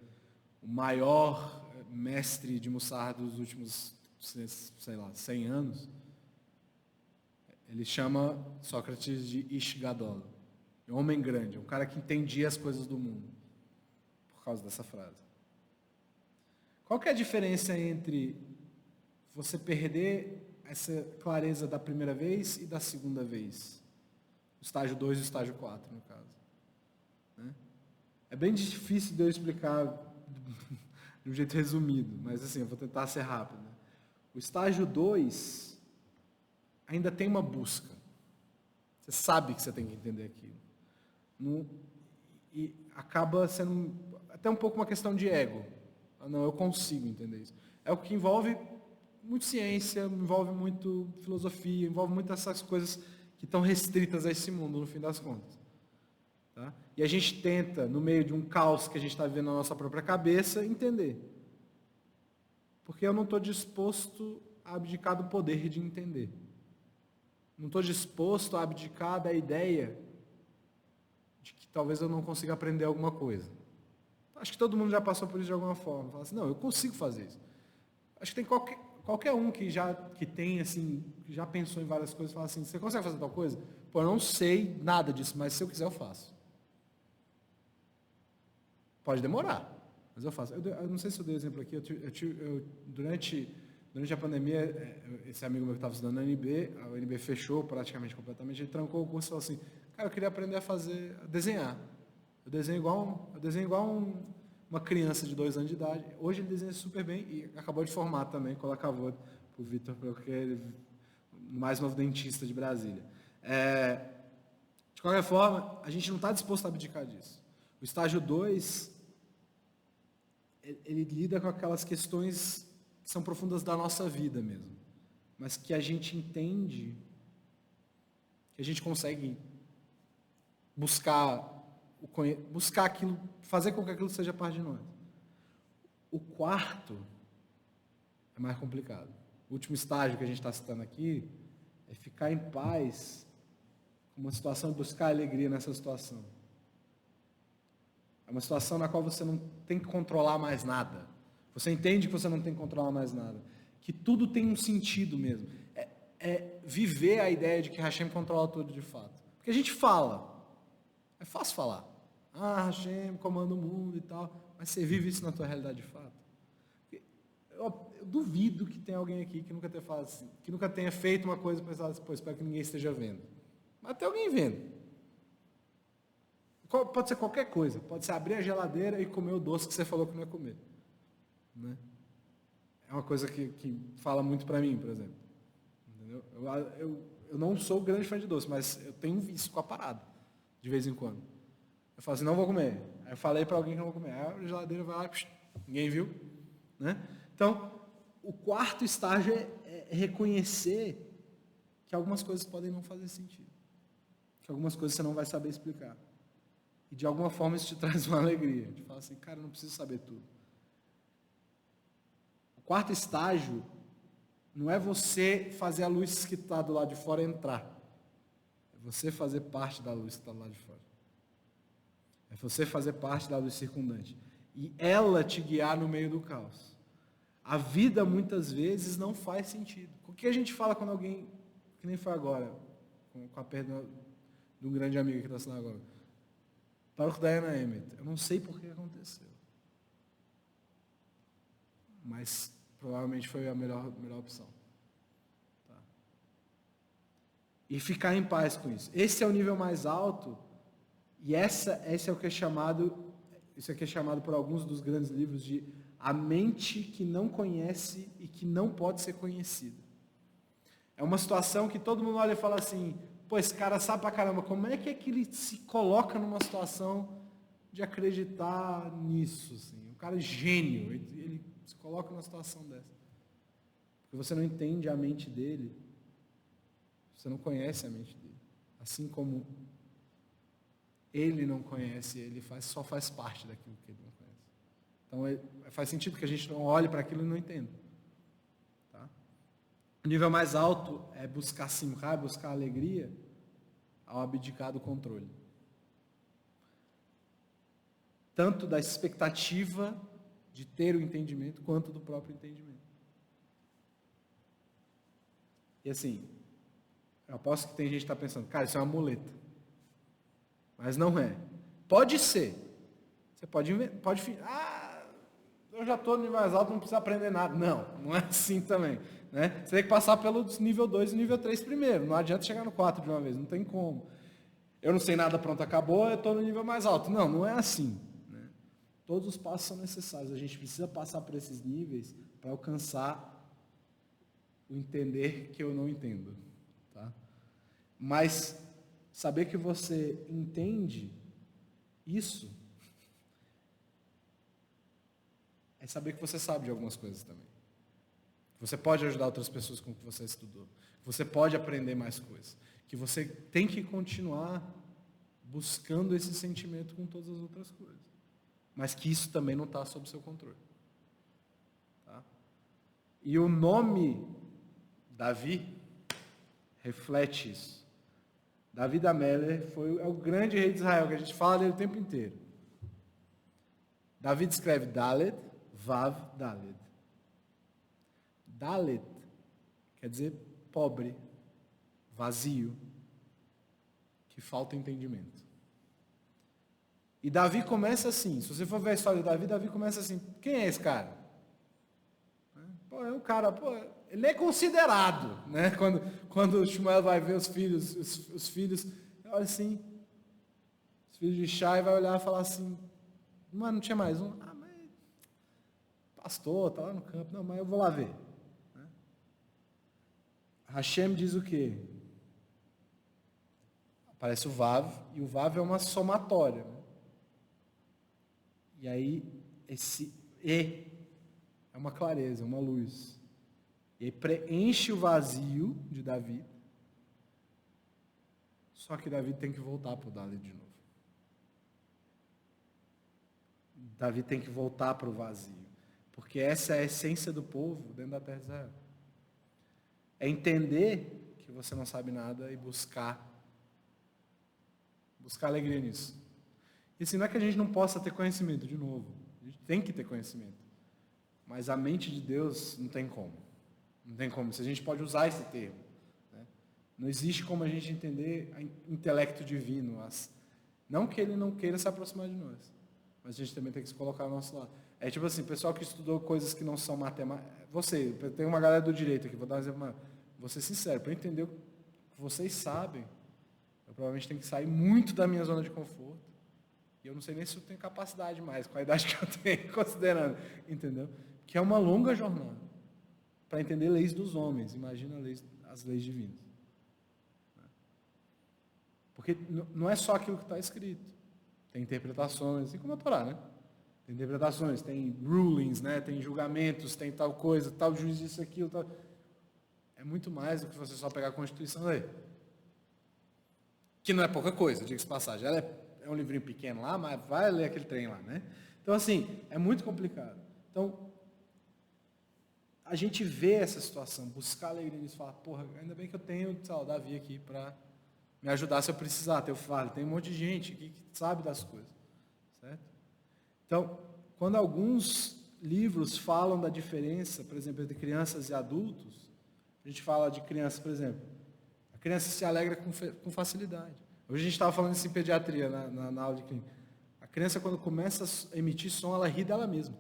o maior mestre de Mussar dos últimos, sei lá, 100 anos. Ele chama Sócrates de Ish Gadol, um homem grande, um cara que entendia as coisas do mundo, por causa dessa frase. Qual que é a diferença entre você perder essa clareza da primeira vez e da segunda vez? O estágio 2 e o estágio 4, no caso. Né? É bem difícil de eu explicar de um jeito resumido, mas assim, eu vou tentar ser rápido. Né? O estágio 2 ainda tem uma busca. Você sabe que você tem que entender aquilo. E acaba sendo até um pouco uma questão de ego. Não, eu consigo entender isso. É o que envolve muito ciência, envolve muito filosofia, envolve muitas essas coisas que estão restritas a esse mundo, no fim das contas. Tá? E a gente tenta, no meio de um caos que a gente está vivendo na nossa própria cabeça, entender. Porque eu não estou disposto a abdicar do poder de entender. Não estou disposto a abdicar da ideia de que talvez eu não consiga aprender alguma coisa. Acho que todo mundo já passou por isso de alguma forma. Fala assim, não, eu consigo fazer isso. Acho que tem qualquer um que tem, assim, que já pensou em várias coisas, fala assim, você consegue fazer tal coisa? Pô, eu não sei nada disso, mas se eu quiser eu faço. Pode demorar, mas eu faço. Eu não sei se eu dei exemplo aqui, durante a pandemia, esse amigo meu que estava estudando na UNB, a UNB fechou praticamente completamente, ele trancou o curso e falou assim, cara, eu queria aprender a desenhar. Eu desenho igual uma criança de 2 anos de idade. Hoje ele desenha super bem e acabou de formar também, colocou para o Vitor, porque ele é o mais novo dentista de Brasília. De qualquer forma, a gente não está disposto a abdicar disso. O estágio 2, ele lida com aquelas questões que são profundas da nossa vida mesmo, mas que a gente entende, que a gente consegue buscar aquilo, fazer com que aquilo seja parte de nós. O quarto é mais complicado. O último estágio que a gente está citando aqui é ficar em paz com uma situação e buscar alegria nessa situação. É uma situação na qual você não tem que controlar mais nada. Você entende que você não tem que controlar mais nada. Que tudo tem um sentido mesmo. É viver a ideia de que Hashem controla tudo de fato. Porque a gente fala. É fácil falar. Hashem comanda o mundo e tal. Mas você vive isso na tua realidade de fato. Eu duvido que tenha alguém aqui que nunca tenha falado assim, que nunca tenha feito uma coisa e pensado assim, pô, espero que ninguém esteja vendo. Mas tem alguém vendo. Pode ser qualquer coisa. Pode ser abrir a geladeira e comer o doce que você falou que não ia comer. Né? É uma coisa que fala muito para mim, por exemplo. Entendeu? Eu não sou grande fã de doce, mas eu tenho um vício com a parada, de vez em quando. Eu falo assim, não vou comer. Aí eu falei para alguém que não vou comer. Aí a geladeira vai lá, ninguém viu. Né? Então, o quarto estágio é reconhecer que algumas coisas podem não fazer sentido. Que algumas coisas você não vai saber explicar. E de alguma forma isso te traz uma alegria. De falar assim, cara, eu não preciso saber tudo. O quarto estágio não é você fazer a luz que está do lado de fora entrar. É você fazer parte da luz que está do lado de fora. É você fazer parte da luz circundante. E ela te guiar no meio do caos. A vida, muitas vezes, não faz sentido. O que a gente fala quando alguém, que nem foi agora, com a perda de um grande amigo que está assinando agora, Baruch Diana Emmett, eu não sei por que aconteceu. Mas provavelmente foi a melhor opção. Tá? E ficar em paz com isso. Esse é o nível mais alto, e esse é o que é chamado, isso aqui é chamado por alguns dos grandes livros de a mente que não conhece e que não pode ser conhecida. É uma situação que todo mundo olha e fala assim, pô, esse cara sabe pra caramba, como é que ele se coloca numa situação de acreditar nisso? Assim? O cara é gênio, ele se coloca numa situação dessa. Porque você não entende a mente dele, você não conhece a mente dele. Assim como ele não conhece, ele só faz parte daquilo que ele não conhece. Então faz sentido que a gente não olhe para aquilo e não entenda. Tá? O nível mais alto é buscar simra, buscar alegria, ao abdicar do controle. Tanto da expectativa de ter o entendimento, quanto do próprio entendimento. E assim, eu aposto que tem gente que está pensando, cara, isso é uma muleta. Mas não é. Pode ser. Você pode eu já estou no nível mais alto, não precisa aprender nada. Não é assim também. Né? Você tem que passar pelo nível 2 e nível 3 primeiro. Não adianta chegar no 4 de uma vez, não tem como. Eu não sei nada, pronto, acabou, eu estou no nível mais alto. Não é assim. Né? Todos os passos são necessários. A gente precisa passar por esses níveis para alcançar o entender que eu não entendo. Tá? Mas saber que você entende isso é saber que você sabe de algumas coisas também. Você pode ajudar outras pessoas com o que você estudou. Você pode aprender mais coisas. Que você tem que continuar buscando esse sentimento com todas as outras coisas. Mas que isso também não está sob seu controle. Tá? E o nome Davi reflete isso. Davi da Meller é o grande rei de Israel, que a gente fala dele o tempo inteiro. Davi escreve Dalet, Vav, Dalet. Dalet quer dizer pobre, vazio, que falta entendimento. E Davi começa assim, se você for ver a história de Davi começa assim, quem é esse cara? Pô, é um cara, ele é considerado, né? Quando Shmuel vai ver os filhos, olha assim, os filhos de Shai vai olhar e falar assim, não tinha mais um? Mas pastor, tá lá no campo, não, mas eu vou lá ver. Hashem diz o quê? Aparece o Vav, e o Vav é uma somatória. Né? E aí, esse E é uma clareza, uma luz. E aí preenche o vazio de Davi. Só que Davi tem que voltar para o Dalet de novo. Davi tem que voltar para o vazio. Porque essa é a essência do povo dentro da terra de Israel. É entender que você não sabe nada e buscar alegria nisso. E assim, não é que a gente não possa ter conhecimento, de novo. A gente tem que ter conhecimento. Mas a mente de Deus não tem como. Não tem como. Se a gente pode usar esse termo. Né? Não existe como a gente entender o intelecto divino. Não que ele não queira se aproximar de nós. Mas a gente também tem que se colocar ao nosso lado. É tipo assim, pessoal que estudou coisas que não são matemática. Tem uma galera do direito aqui, vou dar um exemplo. Vou ser sincero, para eu entender o que vocês sabem, eu provavelmente tenho que sair muito da minha zona de conforto. E eu não sei nem se eu tenho capacidade mais, com a idade que eu tenho, considerando. Entendeu? Que é uma longa jornada para entender leis dos homens. Imagina as leis divinas. Porque não é só aquilo que está escrito. Tem interpretações, assim como a Torá, né? Tem interpretações, tem rulings, né? Tem julgamentos, tem tal coisa, tal juiz isso, aquilo, tal. É muito mais do que você só pegar a Constituição e ler. Que não é pouca coisa, diga-se de passagem. Ela é um livrinho pequeno lá, mas vai ler aquele trem lá, né? Então, assim, é muito complicado. Então, a gente vê essa situação, buscar alegria nisso, falar, porra, ainda bem que eu tenho, sei lá, o Davi aqui para me ajudar se eu precisar. Tem um monte de gente aqui que sabe das coisas, certo? Então, quando alguns livros falam da diferença, por exemplo, entre crianças e adultos, a gente fala de criança, por exemplo, a criança se alegra com facilidade. Hoje a gente estava falando isso em pediatria, na aula de clínica. A criança, quando começa a emitir som, ela ri dela mesma.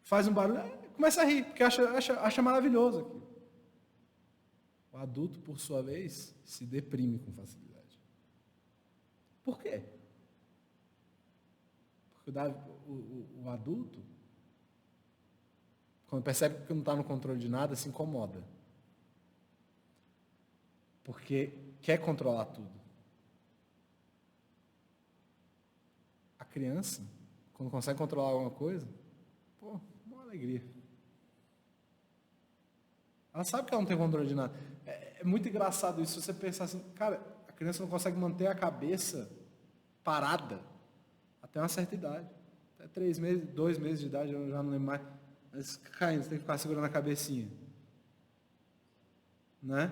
Faz um barulho, começa a rir, porque acha maravilhoso aquilo. O adulto, por sua vez, se deprime com facilidade. Por quê? Porque o adulto, quando percebe que não está no controle de nada, se incomoda. Porque quer controlar tudo. A criança, quando consegue controlar alguma coisa, pô, uma alegria. Ela sabe que ela não tem controle de nada. É muito engraçado isso, se você pensar assim, cara, a criança não consegue manter a cabeça parada até uma certa idade. Até 3 meses, 2 meses de idade, eu já não lembro mais. Mas caindo, você tem que ficar segurando a cabecinha. Né?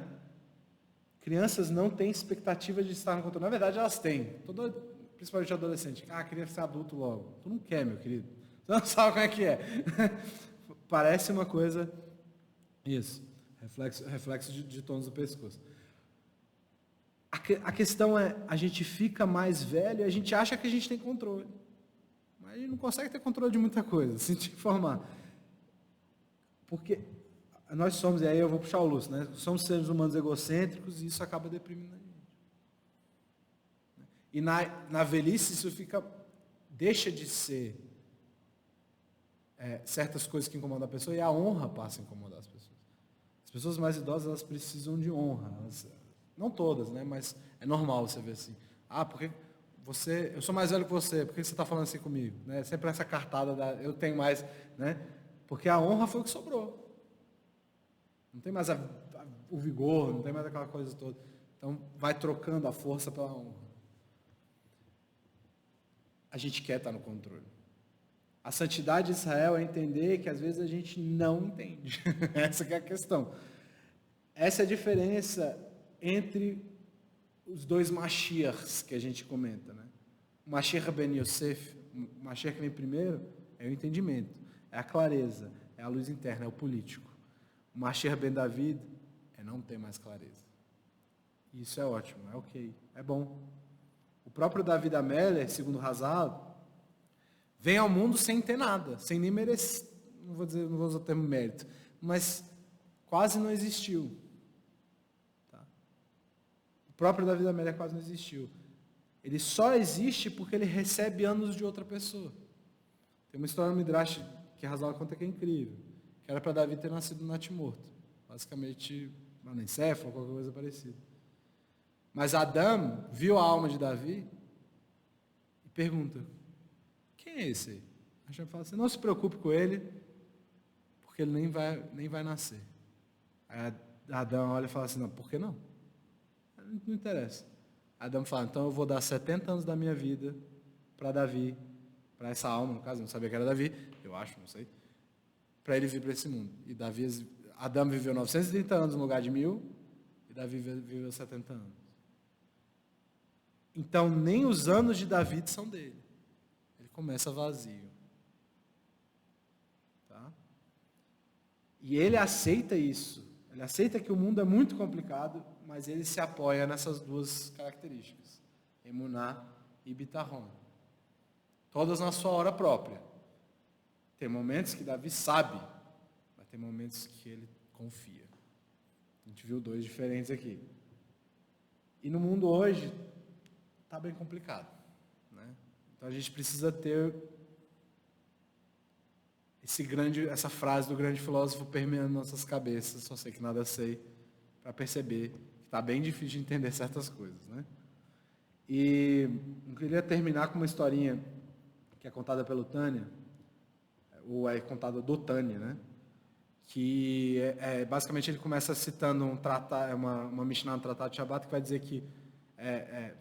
Crianças não têm expectativa de estar no controle. Na verdade, elas têm. Principalmente adolescente. Queria ser adulto logo. Tu não quer, meu querido. Você não sabe como é que é. Parece uma coisa... Isso. Reflexo de tons do pescoço. A questão é, a gente fica mais velho e a gente acha que a gente tem controle. Mas a gente não consegue ter controle de muita coisa, se te informar. Porque nós somos, e aí eu vou puxar o Lúcio, né? Somos seres humanos egocêntricos e isso acaba deprimindo a gente. E na velhice isso deixa de ser certas coisas que incomodam a pessoa e a honra passa a incomodar as pessoas. As pessoas mais idosas, elas precisam de honra. Não todas, né? Mas é normal você ver assim. Porque eu sou mais velho que você, por que você está falando assim comigo? Né? Sempre essa cartada eu tenho mais, né? Porque a honra foi o que sobrou. Não tem mais o vigor, não tem mais aquela coisa toda. Então, vai trocando a força pela honra. A gente quer estar no controle. A santidade de Israel é entender que às vezes a gente não entende. Essa que é a questão. Essa é a diferença entre os dois Mashiachs que a gente comenta. Né? O Mashiach ben Yosef, o Mashiach que vem primeiro, é o entendimento, é a clareza, é a luz interna, é o político. O Mashiach ben David é não ter mais clareza. E isso é ótimo, é ok, é bom. O próprio David Améler, segundo Hazal, vem ao mundo sem ter nada, sem nem merecer, não vou usar o termo mérito, mas quase não existiu. Tá? O próprio David Amélia quase não existiu. Ele só existe porque ele recebe anos de outra pessoa. Tem uma história no Midrash que Hazal conta que é incrível, que era para Davi ter nascido no natimorto, basicamente anencéfalo, qualquer coisa parecida. Mas Adão viu a alma de Davi e pergunta: quem é esse aí? A gente fala assim: não se preocupe com ele, porque ele nem vai nascer. Aí Adão olha e fala assim: não, por que não? Não interessa. Adão fala: então eu vou dar 70 anos da minha vida para Davi, para essa alma, no caso, eu não sabia que era Davi, eu acho, não sei, para ele vir para esse mundo. E Adão viveu 930 anos no lugar de 1000, e Davi viveu 70 anos. Então, nem os anos de Davi são dele. Ele começa vazio. E ele aceita isso. Ele aceita que o mundo é muito complicado, mas ele se apoia nessas duas características, emuná e bitarron. Todas na sua hora própria. Tem momentos que Davi sabe, mas tem momentos que ele confia. A gente viu dois diferentes aqui. E no mundo hoje, está bem complicado, né? Então a gente precisa ter essa frase do grande filósofo permeando nossas cabeças, só sei que nada sei, para perceber que está bem difícil de entender certas coisas, né? E eu queria terminar com uma historinha que é contada pelo Tânia, ou é contada do Tânia, né? Que basicamente ele começa citando uma Mishnah no Tratado de Shabbat que vai dizer que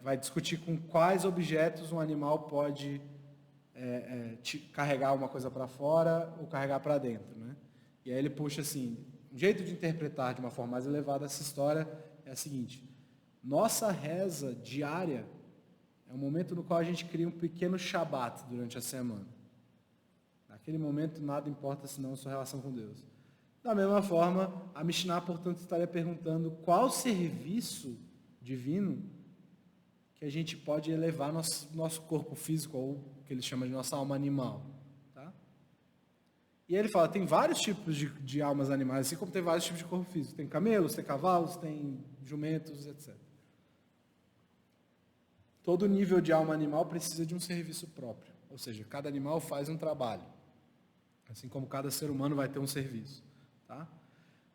vai discutir com quais objetos um animal pode carregar uma coisa para fora ou carregar para dentro, né? E aí ele puxa assim, um jeito de interpretar de uma forma mais elevada essa história é a seguinte: nossa reza diária é um momento no qual a gente cria um pequeno Shabat durante a semana. Naquele momento nada importa senão a sua relação com Deus. Da mesma forma, a Mishnah, portanto, estaria perguntando qual serviço divino que a gente pode elevar nosso corpo físico, ou o que ele chama de nossa alma animal. Tá? E ele fala, tem vários tipos de almas animais, assim como tem vários tipos de corpo físico. Tem camelos, tem cavalos, tem jumentos, etc. Todo nível de alma animal precisa de um serviço próprio. Ou seja, cada animal faz um trabalho. Assim como cada ser humano vai ter um serviço. Tá?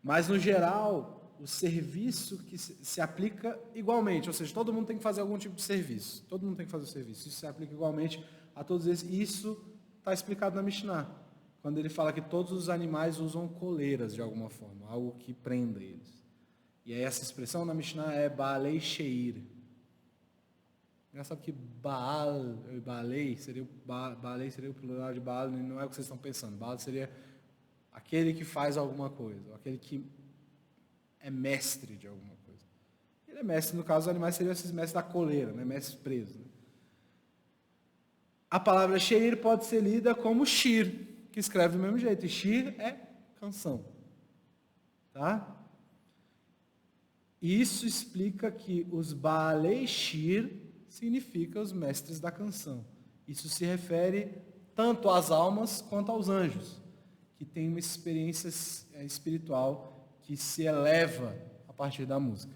Mas, no geral, o serviço que se aplica igualmente, ou seja, todo mundo tem que fazer algum tipo de serviço. Todo mundo tem que fazer o serviço. Isso se aplica igualmente a todos eles. E isso está explicado na Mishnah, quando ele fala que todos os animais usam coleiras de alguma forma, algo que prenda eles. E aí essa expressão na Mishnah é Baalei Sheir. Engraçado que Baalei seria o plural de Baal, não é o que vocês estão pensando. Baal seria aquele que faz alguma coisa, aquele que é mestre de alguma coisa. Ele é mestre, no caso, os animais seriam esses mestres da coleira, né? Mestres presos. Né? A palavra sheir pode ser lida como shir, que escreve do mesmo jeito. E shir é canção. Tá? Isso explica que os Baalei Shir significa os mestres da canção. Isso se refere tanto às almas quanto aos anjos, que têm uma experiência espiritual que se eleva a partir da música.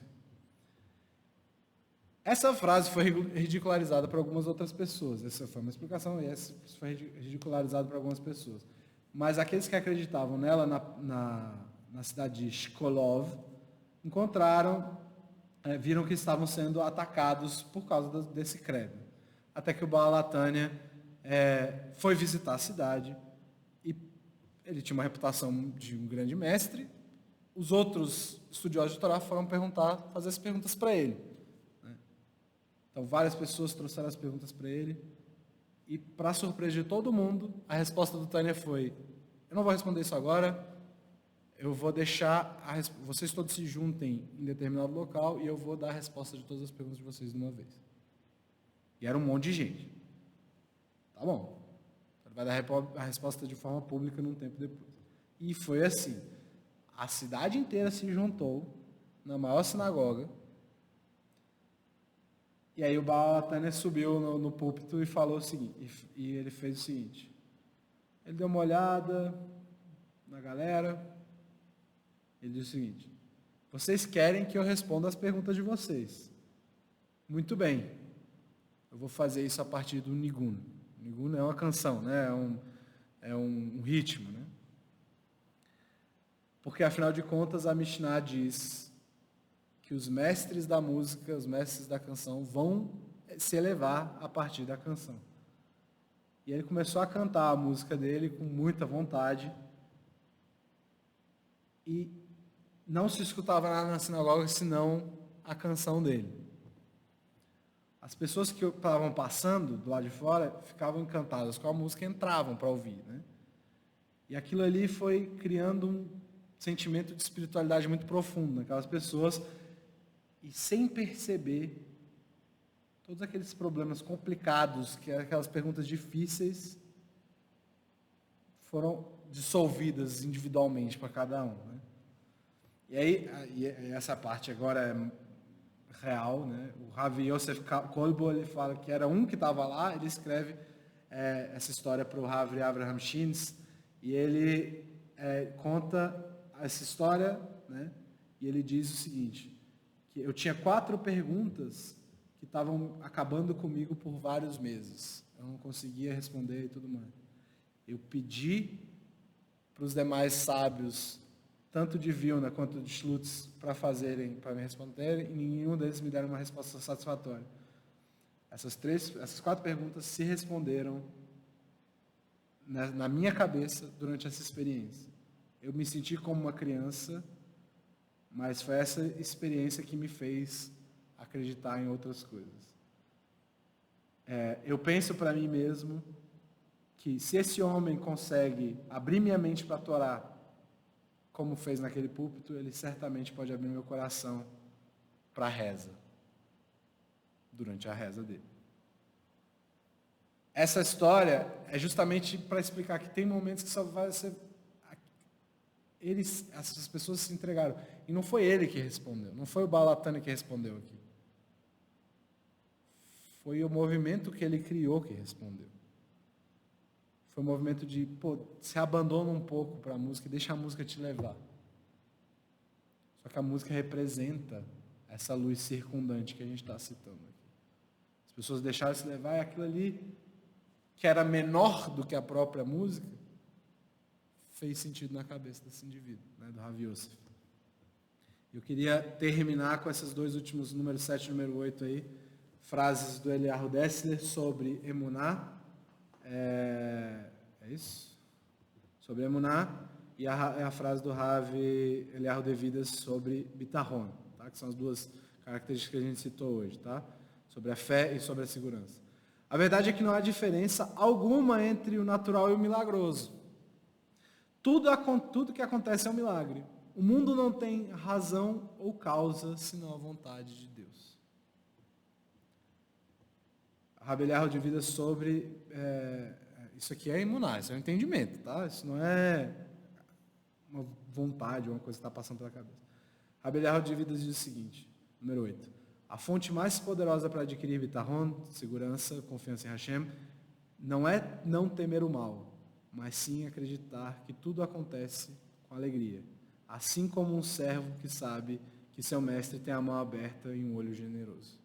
Essa frase foi ridicularizada por algumas outras pessoas. Essa foi uma explicação e essa foi ridicularizada por algumas pessoas. Mas aqueles que acreditavam nela na cidade de Shkolov viram que estavam sendo atacados por causa desse credo. Até que o Baal HaTanya foi visitar a cidade e ele tinha uma reputação de um grande mestre. Os outros estudiosos de Torá foram fazer as perguntas para ele. Então, várias pessoas trouxeram as perguntas para ele. E, para surpresa de todo mundo, a resposta do Tânia foi: eu não vou responder isso agora, eu vou deixar, vocês todos se juntem em determinado local e eu vou dar a resposta de todas as perguntas de vocês de uma vez. E era um monte de gente. Tá bom. Ele vai dar a resposta de forma pública num tempo depois. E foi assim. A cidade inteira se juntou na maior sinagoga. E aí o Baal HaTanya subiu no púlpito e falou o seguinte, e ele fez o seguinte. Ele deu uma olhada na galera. Ele disse o seguinte: vocês querem que eu responda as perguntas de vocês? Muito bem. Eu vou fazer isso a partir do Nigun. Nigun é uma canção, né? É um ritmo, né? Porque, afinal de contas, a Mishnah diz que os mestres da música, os mestres da canção vão se elevar a partir da canção. E ele começou a cantar a música dele com muita vontade. E não se escutava nada na sinagoga senão a canção dele. As pessoas que estavam passando do lado de fora ficavam encantadas com a música e entravam para ouvir, né? E aquilo ali foi criando um sentimento de espiritualidade muito profundo naquelas pessoas, e sem perceber todos aqueles problemas complicados, aquelas perguntas difíceis, foram dissolvidas individualmente para cada um. Né? E aí, essa parte agora é real, né? O Rav Yosef Kolbo, ele fala que era um que estava lá, ele escreve essa história para o Rav Avraham Shins, e ele conta essa história, né? E ele diz o seguinte, que eu tinha 4 perguntas que estavam acabando comigo por vários meses. Eu não conseguia responder e tudo mais. Eu pedi para os demais sábios, tanto de Vilna quanto de Slutz, para me responderem, e nenhum deles me deram uma resposta satisfatória. Essas 4 perguntas se responderam na minha cabeça durante essa experiência. Eu me senti como uma criança, mas foi essa experiência que me fez acreditar em outras coisas. Eu penso para mim mesmo que se esse homem consegue abrir minha mente para a Torá, como fez naquele púlpito, ele certamente pode abrir meu coração para a reza, durante a reza dele. Essa história é justamente para explicar que tem momentos que só vai ser... essas pessoas se entregaram. E não foi ele que respondeu, não foi o Balatani que respondeu aqui. Foi o movimento que ele criou que respondeu. Foi um movimento de, se abandona um pouco para a música e deixa a música te levar. Só que a música representa essa luz circundante que a gente está citando aqui. As pessoas deixaram se levar e aquilo ali, que era menor do que a própria música, fez sentido na cabeça desse indivíduo, né, do Rav Yosef. Eu queria terminar com esses 2 últimos, número 7 e número 8 aí, frases do Eliyahu Dessler sobre Emuná. É isso? Sobre Emuná. E a frase do Rav Eliyahu Devidas sobre Bitahon, tá? Que são as 2 características que a gente citou hoje, tá? Sobre a fé e sobre a segurança. A verdade é que não há diferença alguma entre o natural e o milagroso. Tudo que acontece é um milagre. O mundo não tem razão ou causa, senão a vontade de Deus. Rav Eliyahu Devidas sobre... isso aqui é imunar, isso é um entendimento, tá? Isso não é uma vontade, uma coisa que está passando pela cabeça. Rav Eliyahu Devidas diz o seguinte, número 8. A fonte mais poderosa para adquirir bitahon, segurança, confiança em Hashem, não é não temer o mal, mas sim acreditar que tudo acontece com alegria. Assim como um servo que sabe que seu mestre tem a mão aberta e um olho generoso.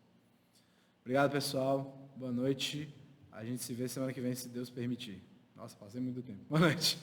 Obrigado, pessoal. Boa noite. A gente se vê semana que vem, se Deus permitir. Nossa, passei muito tempo. Boa noite.